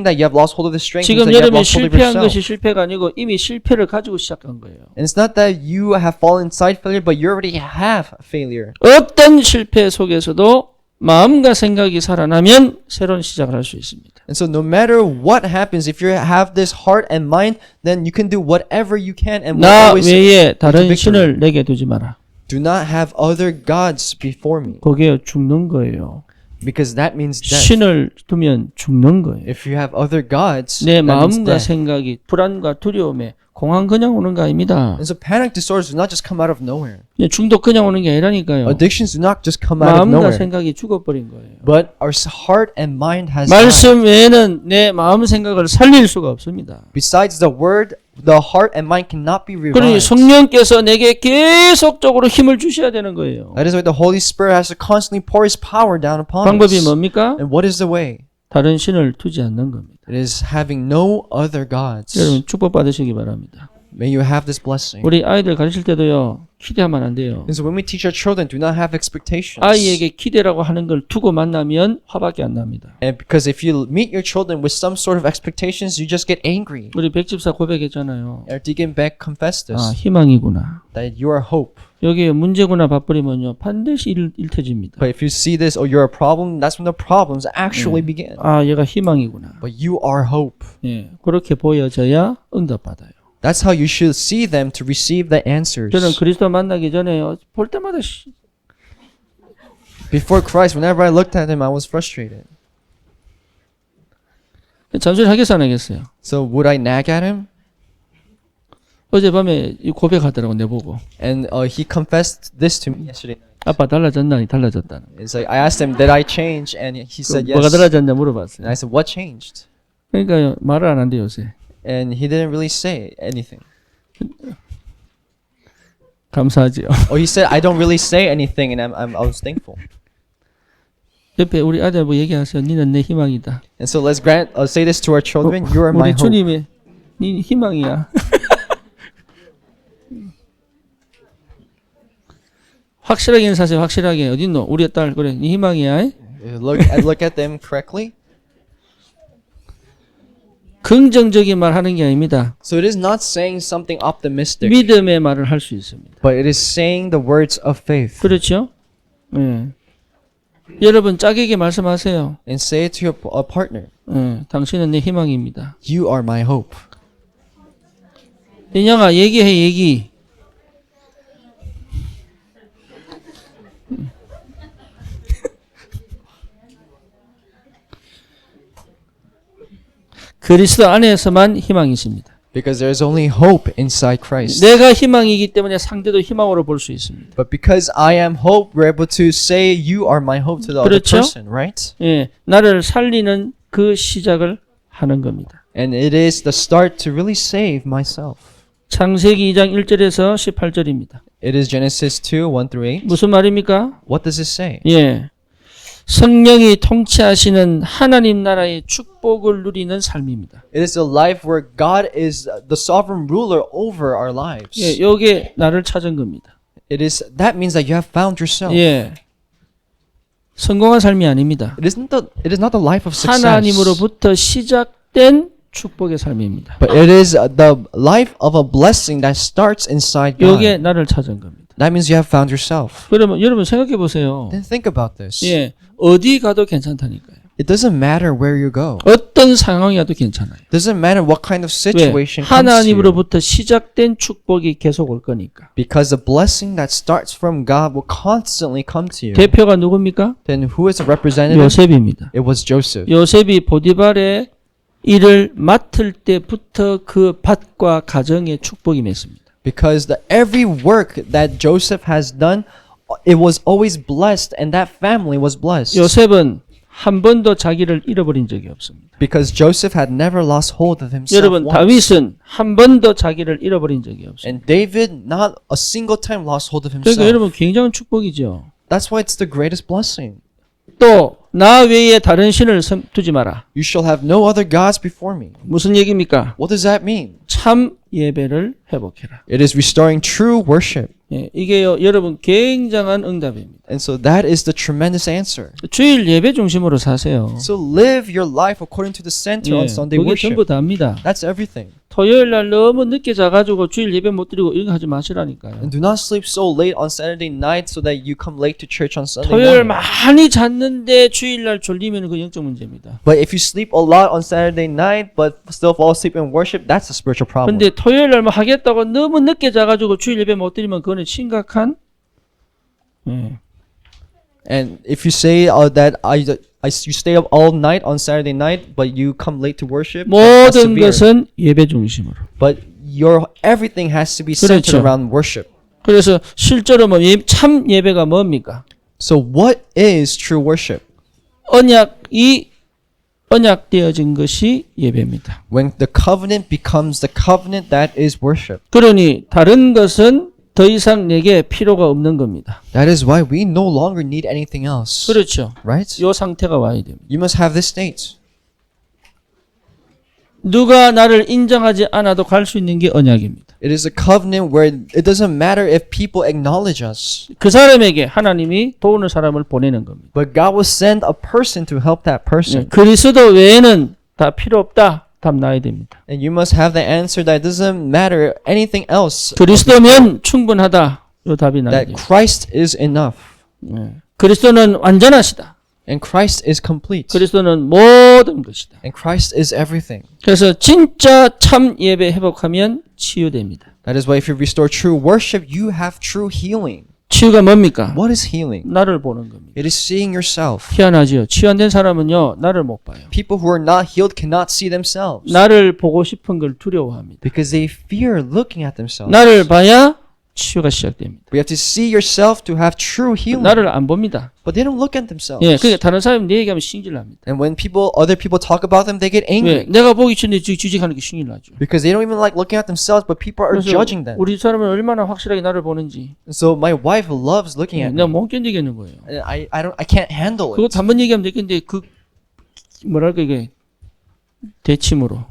that you have lost hold of the strength means 지금 that you have 여러분이 lost hold of 실패한 yourself. 것이 실패가 아니고 이미 실패를 가지고 시작한 거예요. And it's not that you have fallen inside failure, but you already have failure. 어떤 실패 속에서도 마음과 생각이 살아나면 새로운 시작을 할 수 있습니다. And so no matter what happens, if you have this heart and mind, then you can do whatever you can and will 나 always 외에 다른 victory. 신을 내게 두지 마라. do not have other gods before me. 그게 죽는 거예요. Because that means death. 신을 두면 죽는 거예요. If you have other gods, 내 that means 마음과 death. 생각이 불안과 두려움에 공황 그냥 오는 거 아닙니다. And so panic disorders do not just come out of nowhere. 중독 그냥 오는 게 아니라니까요. Addictions do not just come out of 마음과 nowhere. 생각이 죽어버린 거예요. But our heart and mind has died. 말씀 외에는 내 마음 생각을 살릴 수가 없습니다. Besides the word, the heart and mind cannot be 그러니 revived. 성령께서 내게 계속적으로 힘을 주셔야 되는 거예요. That is why the Holy Spirit has to constantly pour His power down upon 방법이 us. 뭡니까? And what is the way? 다른 신을 두지 않는 겁니다. It is having no other gods. 여러분 축복 받으시기 바랍니다. May you have this blessing. 우리 아이들 가르칠 때도요. 기대하면 안 돼요. And so when we teach our children, do not have expectations. 아이에게 기대라고 하는 걸 두고 만나면 화밖에 안 납니다. And because if you meet your children with some sort of expectations, you just get angry. 우리 백집사 고백했잖아요. Our Deacon Beck confessed this, 희망이구나. that you are hope. 여기에 문제구나 봐버리면요. 반드시 일터집니다. But if you see this, oh, you're a problem, that's when the problems actually begin. 얘가 희망이구나. But you are hope. 예, 그렇게 보여져야 응답받아요. That's how you should see them to receive the answers. 저는 그리스도 만나기 전에요. 볼 때마다 Before Christ, whenever I looked at him, I was frustrated. 잔소리 하겠어 안 하겠어요? So would I nag at him? 어젯밤에 이 고백하더라고 내보고. And he confessed this to me yesterday. 아빠 달라졌나? 달라졌다는. It's like I asked him, did I change? And he said yes. 뭐가 달라졌냐 물어봤어요. And I said, what changed? 그러니까 말을 안 한대 요새. And he didn't really say anything. 감사하지요. Oh, he said, I don't really say anything, and I was thankful. 옆에 우리 아들 뭐 얘기하세요. 니는 내 희망이다. And so let's say this to our children. You are my 우리 hope. 주님이 니 희망이야. 확실하게 인사하세요. 확실하게. 어딨노? 우리 딸 그래. 니 희망이야. I look at them correctly. 긍정적인 말 하는 게 아닙니다. So it is not saying something optimistic, 믿음의 말을 할 수 있습니다. but it is saying the words of faith. 그렇죠? 예. 여러분 짝에게 말씀하세요. And say it to your partner. 예. 당신은 내 희망입니다. You are my hope. 인형아 얘기해 얘기. 그리스도 안에서만 희망이십니다. Because there is only hope inside Christ. 내가 희망이기 때문에 상대도 희망으로 볼 수 있습니다. But because I am hope, we're able to say you are my hope to the other 그렇죠? person, right? 예, 나를 살리는 그 시작을 하는 겁니다. And it is the start to really save myself. 창세기 2장 1절에서 18절입니다. It is Genesis 2, 1 through 8. 무슨 말입니까? What does it say? 예. 성령이 통치하시는 하나님 나라의 축복을 누리는 삶입니다. It is a life where God is the sovereign ruler over our lives. 예, 요게 나를 찾은 겁니다. That means that you have found yourself. 예. 성공한 삶이 아닙니다. It is not the life of success. 하나님으로부터 시작된 축복의 삶입니다. But it is the life of a blessing that starts inside God. 요게 나를 찾은 겁니다. That means you have found yourself. 그러면 여러분 생각해 보세요. Then think about this. 예. 어디 가도 괜찮다니까요. It doesn't matter where you go. 어떤 상황이 와도 괜찮아요. It doesn't matter what kind of 왜? situation comes to you. 하나님으로부터 시작된 축복이 계속 올 거니까. Because the blessing that starts from God will constantly come to you. 대표가 누굽니까? Then who is the representative? 요셉입니다. It was Joseph. 요셉이 보디발의 일을 맡을 때부터 그 밭과 가정의 축복이 맺습니다. Because every work that Joseph has done, it was always blessed, and that family was blessed. 요셉은 한 번도 자기를 잃어버린 적이 없습니다. Because Joseph had never lost hold of himself 여러분 once. 다윗은 한 번도 자기를 잃어버린 적이 없습니다. And David not a single time lost hold of himself. 그러니까 여러분 굉장한 축복이죠. That's why it's the greatest blessing. 또 나 외에 다른 신을 두지 마라. You shall have no other gods before me. 무슨 얘기입니까? What does that mean? 참 예배를 회복해라. It is restoring true worship. 예, 이게요 여러분 굉장한 응답입니다. And so that is the tremendous answer. 주일 예배 중심으로 사세요. So live your life according to the center on Sunday 그게 worship. 전부 다입니다. That's everything. 토요일 날 너무 늦게 자가지고 주일 예배 못 드리고 이런 거 하지 마시라니까요. And do not sleep so late on Saturday night so that you come late to church on Sunday 토요일 morning. 많이 잤는데 주일 날 졸리면 그 영적 문제입니다. But if you sleep a lot on Saturday night but still fall asleep in worship, that's a spiritual problem. 근데 토요일 날 뭐 하겠다고 너무 늦게 자가지고 주일 예배 못 드리면 그거는 심각한 예. And if you say that you stay up all night on Saturday night but you come late to worship, that's 모든 severe. 것은 예배 중심으로. But your everything has to be centered 그렇죠. around worship. 그래서 실제로 참 예배가 뭡니까? So what is true worship? 언약되어진 것이 예배입니다. When the covenant becomes the covenant, that is worship. 그러니 다른 것은 더 이상 내게 필요가 없는 겁니다. That is why we no longer need anything else. 그렇죠. Right? 이 상태가 와야 됩니다. You must have this state. 누가 나를 인정하지 않아도 갈 수 있는 게 언약입니다. It is a covenant where it doesn't matter if people acknowledge us, 그 사람에게 하나님이 도우는 사람을 보내는 겁니다. but God will send a person to help that person. 그리스도 외에는 다 필요 없다. 답 나야 됩니다. And you must have the answer that it doesn't matter anything else. 그리스도면 충분하다. 이 답이 나야 That 됩니다. Christ is enough. 그리스도는 완전하시다. And Christ is complete. 그리스도는 모든 것이다. And Christ is everything. 그래서 진짜 참 예배 회복하면 치유됩니다. That is why if you restore true worship, you have true healing. 치유가 뭡니까? What is healing? 나를 보는 겁니다. It is seeing yourself. 희한하지요. 치유 안 된 사람은요. 나를 못 봐요. People who are not healed cannot see themselves 나를 보고 싶은 걸 두려워합니다. because they fear looking at themselves. 나를 봐야 치유가 시작됩니다. We have to see yourself to have true healing. 나를 안 봅니다. But they don't look at themselves. 예, 그러니까 다른 사람이 내 얘기하면 신질납니다. And when other people talk about them, they get 왜? angry 내가 보기 전에 주직하는 게 신질나죠. because they don't even like looking at themselves, but people are 그래서 judging them. 우리 사람은 얼마나 확실하게 나를 보는지 So my wife loves looking at me. 내가 못 견디겠는 거예요. And I can't handle 그거 it. 한번 얘기하면 되겠는데 뭐랄까 이게 대침으로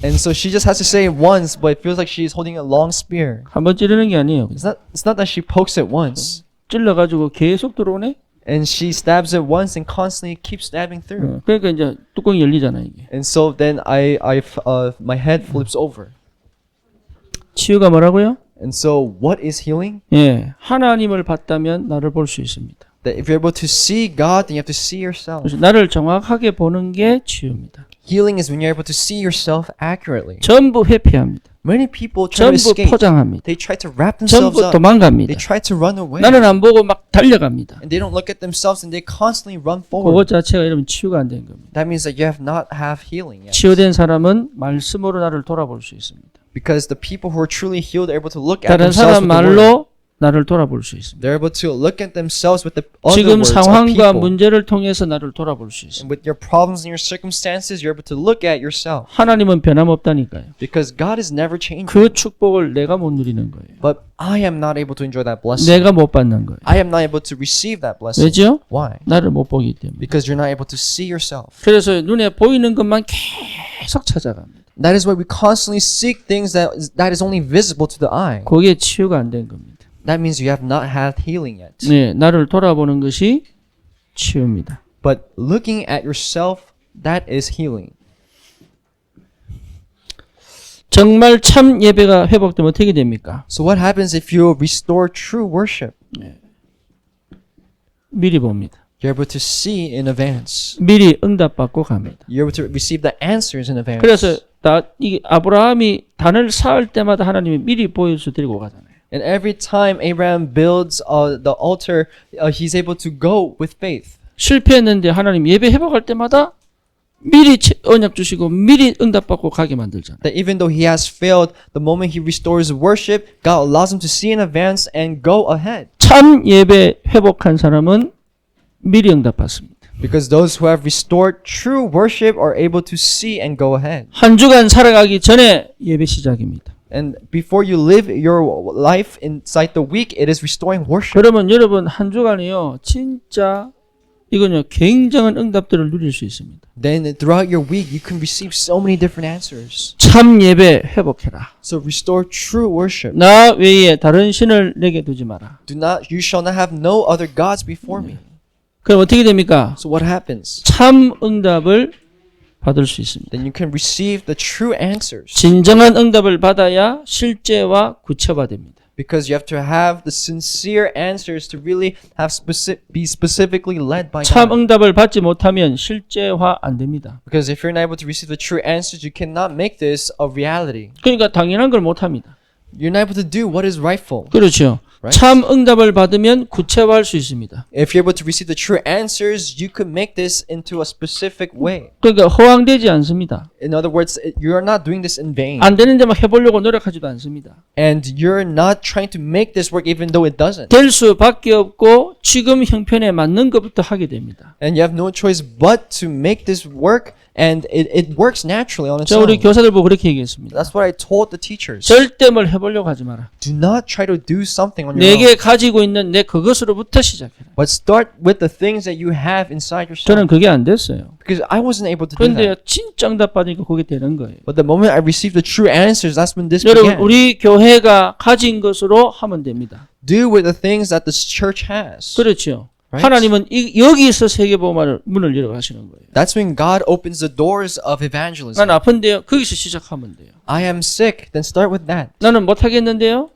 And so she just has to say it once, but it feels like she's holding a long spear. 한번 찌르는 게 아니에요. It's not that she pokes it once 찔러가지고 계속 들어오네. and she stabs it once and constantly keeps stabbing through. 그러니까 이제 뚜껑이 열리잖아 이게. And so then my head flips over. 치유가 뭐라고요? And so what is healing? 예, 하나님을 봤다면 나를 볼 수 있습니다. That if you're able to see God, then you have to see yourself. 그래서 나를 정확하게 보는 게 치유입니다. Healing is when you're able to see yourself accurately. 전부 회피합니다. Many people try to 전부 escape. 포장합니다. They try to wrap themselves 전부 up. 도망갑니다. They try to run away. 나는 안 보고 막 달려갑니다. And they don't look at themselves and they constantly run 그것 forward. 자체가 이러면 치유가 안 된 겁니다. That means that you have not have healing yet. 치유된 사람은 말씀으로 나를 돌아볼 수 있습니다. Because the people who are truly healed are able to look at 다른 themselves 사람 with the word. 말로 나를 돌아볼 수 있습니다. They're able to look at themselves with the other 지금 words of 상황과 people. 문제를 통해서 나를 돌아볼 수 있습니다. And with your problems and your circumstances, you're able to look at yourself. 하나님은 변함없다니까요. Because God is never changing. 그 축복을 내가 못 누리는 거예요. But I am not able to enjoy that blessing. 내가 못 받는 거예요. I am not able to receive that blessing. 왜죠? Why? 나를 못 보기 때문에. Because you're not able to see yourself. 그래서 눈에 보이는 것만 계속 찾아갑니다. That is why we constantly seek things that is only visible to the eye. 그게 치유가 안 된 겁니다. That means you have not had healing yet. 네, 나를 돌아보는 것이 치유입니다. But looking at yourself, that is healing. 정말 참 예배가 회복되면 어떻게 됩니까? So what happens if you restore true worship? 미리 봅니다. You're able to see in advance. 미리 응답받고 갑니다. You're able to receive the answers in advance. 그래서 이게 아브라함이 단을 쌓을 때마다 하나님이 미리 보여서 데리고 가잖아요. And every time Abraham builds the altar, he's able to go with faith. 실패했는데 하나님 예배 회복할 때마다 미리 언약 주시고 미리 응답받고 가게 만들잖아요. That even though he has failed, the moment he restores worship, God allows him to see in advance and go ahead. 참 예배 회복한 사람은 미리 응답받습니다. Because those who have restored true worship are able to see and go ahead. 한 주간 살아가기 전에 예배 시작입니다. And before you live your life inside the week, it is restoring worship. 그러면 여러분 한 주간이요 진짜 이건요 굉장한 응답들을 누릴 수 있습니다. Then throughout your week, you can receive so many different answers. 참 예배 회복해라. So restore true worship. 나 외에 다른 신을 내게 두지 마라. You shall not have no other gods before me. 그럼 어떻게 됩니까? So what happens? 참 응답을 받을 수 있습니다. Then you can receive the true answers. 진정한 응답을 받아야 실제와 구체화됩니다. Because you have to have the sincere answers to really have be specifically led by 참 God. 응답을 받지 못하면 실제화 안 됩니다. Because if you're not able to receive the true answers, you cannot make this a reality. 그러니까 당연한 걸 못합니다. You're not able to do what is rightful. 그렇죠. Right? 참 응답을 받으면 구체화할 수 있습니다. If you're able to receive the true answers, you could make this into a specific way. 그러니까 허황되지 않습니다. In other words, you are not doing this in vain. 안 되는데 막 해보려고 노력하지도 않습니다. And you're not trying to make this work even though it doesn't. 될 수밖에 없고 지금 형편에 맞는 것부터 하게 됩니다. And you have no choice but to make this work, and it works naturally on its 저 우리 own. 교사들 보고 그렇게 얘기했습니다. That's what I told the teachers. 절대 뭘 해보려고 하지 마라. Do not try to do something on your 내게 own, 가지고 있는 내 그것으로부터 시작해라. but start with the things that you have inside 저는 yourself. 그게 안 됐어요. Because I wasn't able to do 그런데 that. 진짜 응답 받으니까 그게 되는 거예요. But the moment I received the true answers, that's when this 여러분, began. 우리 교회가 가진 것으로 하면 됩니다. Do with the things that the church has. 그렇죠. Right? 하나님은 여기서 세계복음화를 문을 열어 가시는 거예요. That's when God opens the doors of evangelism. 난 아픈데요. 거기서 시작하면 돼요. I am sick, then start with that. 나는 못 하겠는데요.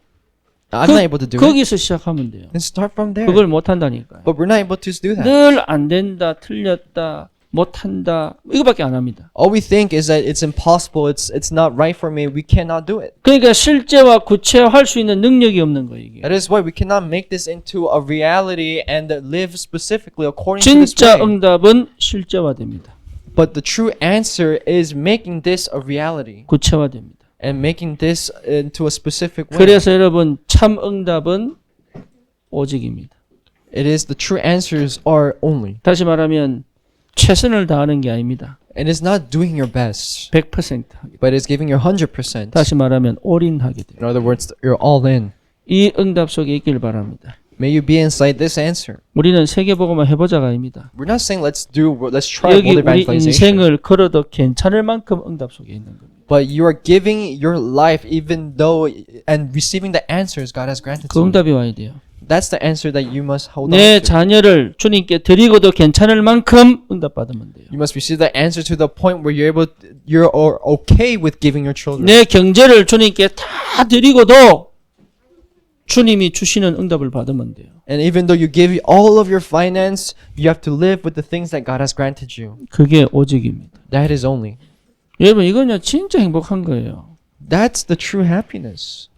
I'm not able to do it. 거기서 시작하면 돼요. Then start from there. 그걸 못 한다니까요. But we're not able to do that. 늘 안 된다, 틀렸다, 못 한다. 이거밖에 안 합니다. All we think is that it's impossible, it's not right for me, we cannot do it. 그러니까 실제와 구체화할 수 있는 능력이 없는 거예요, 이게. That is why we cannot make this into a reality and live specifically according to this 진짜 way. 응답은 실제화됩니다. But the true answer is making this a reality 구체화됩니다. and making this into a specific way. 그래서 여러분 참 응답은 오직입니다. It is the true answers are only. 다시 말하면 최선을 다하는 게 아닙니다. And it's not doing your best, 100% 하게. but it's giving your 100%. 다시 말하면 올인하게 돼요. In other words, you're all in. 이 응답 속에 있길 바랍니다. May you be inside this answer. 우리는 세계복음화 해보자가 아닙니다. We're not saying let's try 여기 world 우리 evangelization. 인생을 걸어도 괜찮을 만큼 응답 속에 있는 겁니다. But you are giving your life even though and receiving the answers God has granted 그 to you. 응답이 와야 돼요. That's the answer that you must hold 내 on to. 자녀를 주님께 드리고도 괜찮을 만큼 응답받으면 돼요. You must receive the answer to the point where you're okay with giving your children. 내 경제를 주님께 다 드리고도 주님이 주시는 응답을 받으면 돼요. And even though you give all of your finance, you have to live with the things that God has granted you. 그게 오직입니다. That is only. 여러분 이건요 진짜 행복한 거예요. That's the true happiness.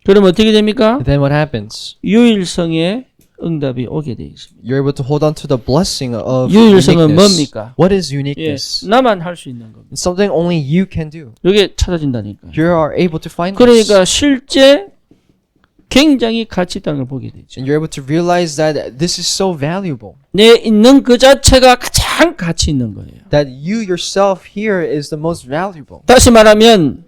그럼 어떻게 됩니까? Then what happens? 유일성의 응답이 오게 돼 있습니다. You're able to hold on to the blessing of 유일성은 uniqueness. 뭡니까? What is 예, uniqueness? 나만 할 수 있는 겁니다. It's something only you can do. 이게 찾아진다니까요. You are able to find this. 그러니까 실제 굉장히 가치 있다는 걸 보게 되죠. And you're able to realize that this is so valuable. 내 있는 그 자체가 가장 가치 있는 거예요. That you yourself here is the most valuable. 다시 말하면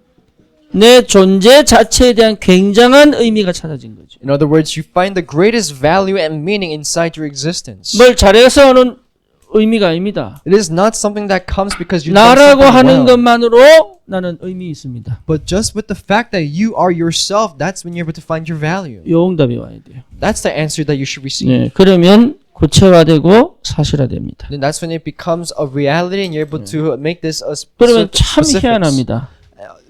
내 존재 자체에 대한 굉장한 의미가 찾아진 거죠. In other words, you find the greatest value and meaning inside your existence. 뭘 잘해서 오는 의미가 아닙니다. It is not something that comes because you done 나라고 something 하는 well. 것만으로 나는 의미 있습니다. But just with the fact that you are yourself, that's when you're able to find your value. 요 응답이 와야 돼요. That's the answer that you should receive. 네, 그러면 구체화되고 사실화됩니다. Then that's when it becomes a reality and you're able to make this a 그러면 참 specifics. 희한합니다.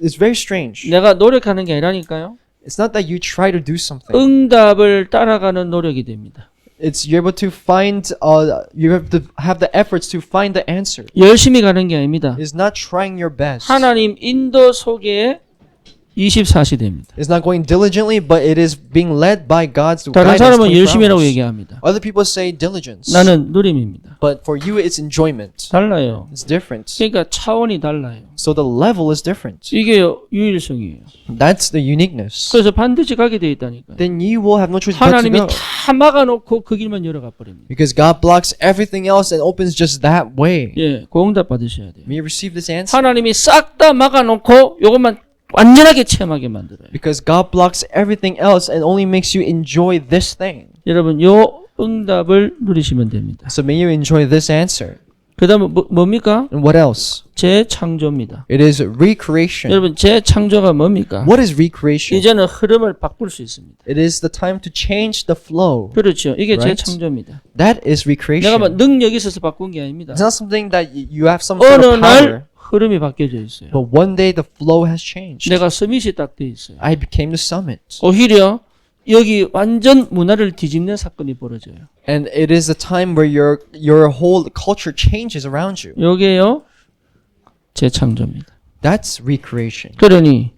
It's very strange. 내가 노력하는 게 아니라니까요. It's not that you try to do something. 응답을 따라가는 노력이 됩니다. It's you're able to find, you have to have the efforts to find the answer. 열심히 가는 게 아닙니다. It's not trying your best. 하나님 인도 속에 24시대입니다. It's not going diligently, but it is being led by God's 다른 guidance. 사람은 24 열심이라고 hours. 얘기합니다. Other people say diligence. 나는 누림입니다. But for you, it's enjoyment. 달라요. It's different. 그러니까 차원이 달라요. So the level is different. 이게 유일성이에요. That's the uniqueness. 그래서 반드시 가게 돼 있다니까요. Then you will have no choice but to 하나님이 go. 다 막아놓고 그 길만 열어가 버립니다. Because God blocks everything else and opens just that way. 예, 그 응답 받으셔야 돼요. May you receive this answer. 하나님이 싹 다 막아놓고 이것만 완전하게 체험하게 만들어요. Because God blocks everything else and only makes you enjoy this thing. 여러분 요 응답을 누리시면 됩니다. So may you enjoy this answer. 그 다음은 뭡니까? And what else? 재창조입니다. It is recreation. 여러분 재창조가 뭡니까? What is recreation? 이제는 흐름을 바꿀 수 있습니다. It is the time to change the flow. 그렇죠. 이게 Right? 재창조입니다. That is 내가 recreation. 뭐 능력이 있어서 바꾼 게 아닙니다. It's not something that you have some sort 어느 of power. 날 흐름이 바뀌어져 있어요. But one day the flow has changed. 내가 서밋이 딱 돼 있어요. I became the summit. 오히려 여기 완전 문화를 뒤집는 사건이 벌어져요. And it is a time where your whole culture changes around you. 요게요 재창조입니다. That's recreation. 그러니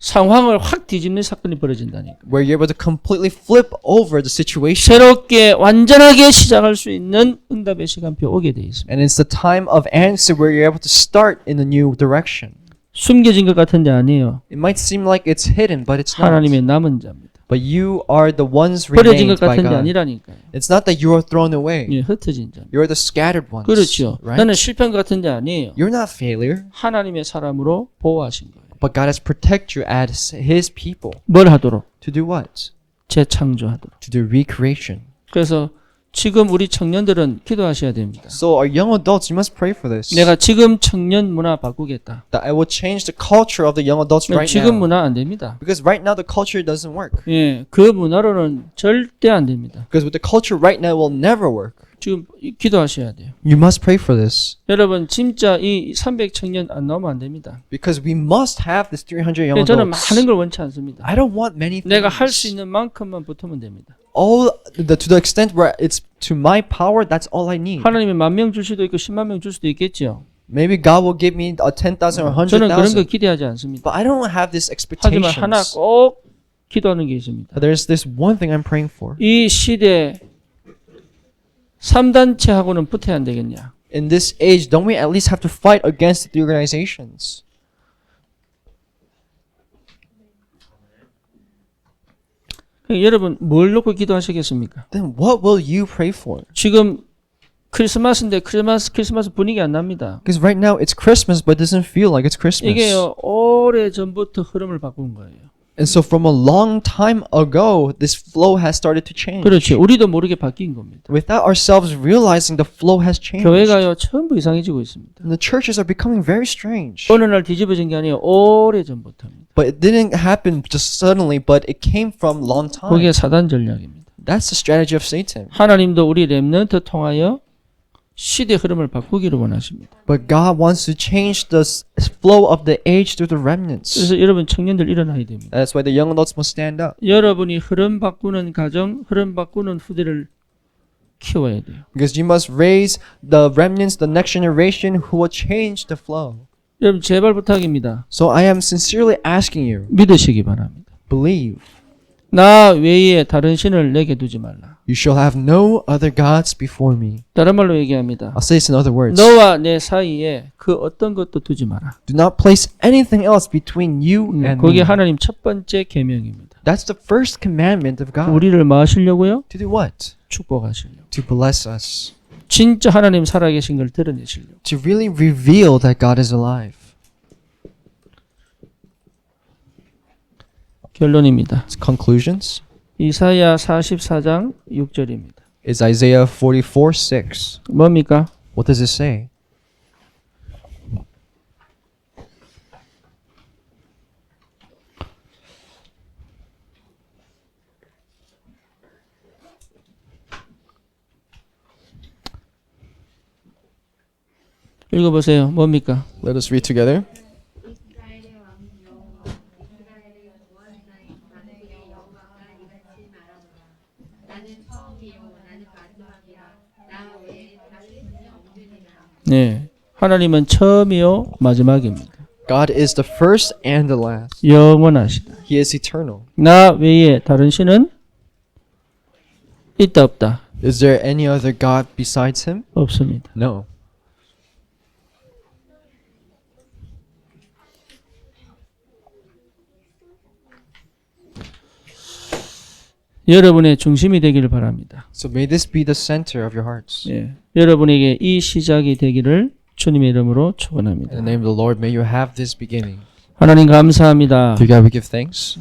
상황을 확 뒤집는 사건이 벌어진다니까. where you're able to completely flip over the situation. 새롭게 완전하게 시작할 수 있는 응답의 시간표 오게 돼 있습니다. And it's the time of answer where you're able to start in a new direction. 숨겨진 것 같은데 아니에요. It might seem like it's hidden, but it's not. 하나님의 남은 자입니다. But you are the ones 버려진 것 remained by 같은데 God. 아니라니까요. It's not that you are thrown away. 예, 흩어진 자입니다. You're the scattered ones. 그렇죠. Right? 나는 실패한 것 같은데 아니에요. You're not failure, 하나님의 사람으로 보호하신 거예요. but God has protected you as His people. 뭘 하도록? To do what? 재창조하도록. To do recreation. 그래서 지금 우리 청년들은 기도하셔야 됩니다. So our young adults, you must pray for this. 내가 지금 청년 문화 바꾸겠다. That I will change the culture of the young adults right 지금 now. 문화 안 됩니다. Because right now the culture doesn't work. 예, 그 문화로는 절대 안 됩니다. Because with the culture right now it will never work. 지금 기도하셔야 돼요. You must pray for this. 여러분 진짜 이 300 청년 안 나오면 안 됩니다. Because we must have this 300 young 저는 adults. 많은 걸 원치 않습니다. I don't want many things. 내가 할 수 있는 만큼만 붙으면 됩니다. To the extent where it's to my power, that's all I need. 하나님이 10,000명 줄 수도 있고 10만 명 줄 수도 있겠죠. Maybe God will give me a 10,000 or 저는 그런 거 100,000. 기대하지 않습니다. But I don't have this 하지만 하나 expectations. 꼭 기도하는 게 있습니다. There's this one thing I'm praying for. 이 시대 3단체하고는 붙어야 안 되겠냐? In this age, don't we at least have to fight against the organizations? 여러분 뭘 놓고 기도하시겠습니까? Then what will you pray for? 지금 크리스마스인데 크리스마스 분위기 안 납니다. Because right now it's Christmas, but it doesn't feel like it's Christmas. 이게요 오래 전부터 흐름을 바꾼 거예요. And so from a long time ago, this flow has started to change. 그렇죠. 우리도 모르게 바뀐 겁니다. Without ourselves realizing the flow has changed. 교회가요 전부 이상해지고 있습니다. And the churches are becoming very strange. 어느 날 뒤집어진 게 아니에요. 오래 전부터입니다. But it didn't happen just suddenly, but it came from long time. 그게 사단 전략입니다. That's the strategy of Satan. 하나님도 우리 렘넌트 통하여 시대 흐름을 바꾸기를 원하십니다. But God wants to change the flow of the age through the remnants. 그래서 여러분 청년들 일어나야 됩니다. That's why the young adults must stand up. 여러분이 흐름 바꾸는 가정, 흐름 바꾸는 후대를 키워야 돼요. Because you must raise the remnants, the next generation who will change the flow. 여러분 제발 부탁입니다. So I am sincerely asking you, 믿으시기 바랍니다. believe. 나 외에 다른 신을 내게 두지 말라. You shall have no other gods before me. 다른 말로 얘기합니다. I'll say this in other words. 너와 내 사이에 그 어떤 것도 두지 마라. Do not place anything else between you and 그게 me. 하나님 첫 번째 계명입니다. That's the first commandment of God. 우리를 뭐 하시려고요? To do what? 축복하시려고. To bless us. 진짜 하나님 살아계신 걸 드러내시려고. To really reveal that God is alive. 결론입니다. Conclusions 이사야 44장 6절입니다. is Isaiah 44:6. 뭡니까? What does it say? 읽어보세요. 뭡니까? Let us read together. 이스라엘의 왕 여호와, 이스라엘의 구원자인 만국의 여호와가 이같이 말하노라. 나는 처음이요 나는 마지막이라. 나 외에 다른 신이 없느니라. 네, 하나님은 처음이요 마지막입니다. God is the first and the last. 영원하시다. He is eternal. 나 외에 다른 신은 있다 없다? Is there any other God besides him? 없습니다. No. 여러분의 중심이 되기를 바랍니다. So may this be the center of your hearts. 예, 여러분에게 이 시작이 되기를 주님의 이름으로 In 축원합니다. the name of the Lord, may you have this beginning. 하나님 감사합니다. To God we give thanks.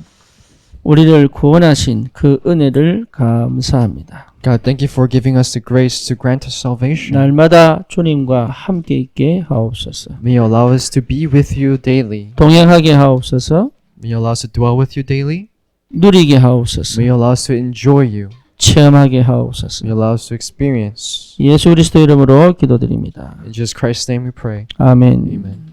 우리를 구원하신 그 은혜를 감사합니다. God, thank you for giving us the grace to grant us salvation. 날마다 주님과 함께 있게 하옵소서. May you allow us to be with you daily. 동행하게 하옵소서. May you allow us to dwell with you daily. 누리게 하옵소서. May you allow us to enjoy you. 체험하게 하옵소서. May you allow us to experience. 예수 그리스도 이름으로 기도드립니다. In Jesus Christ's name we pray. 아멘. Amen.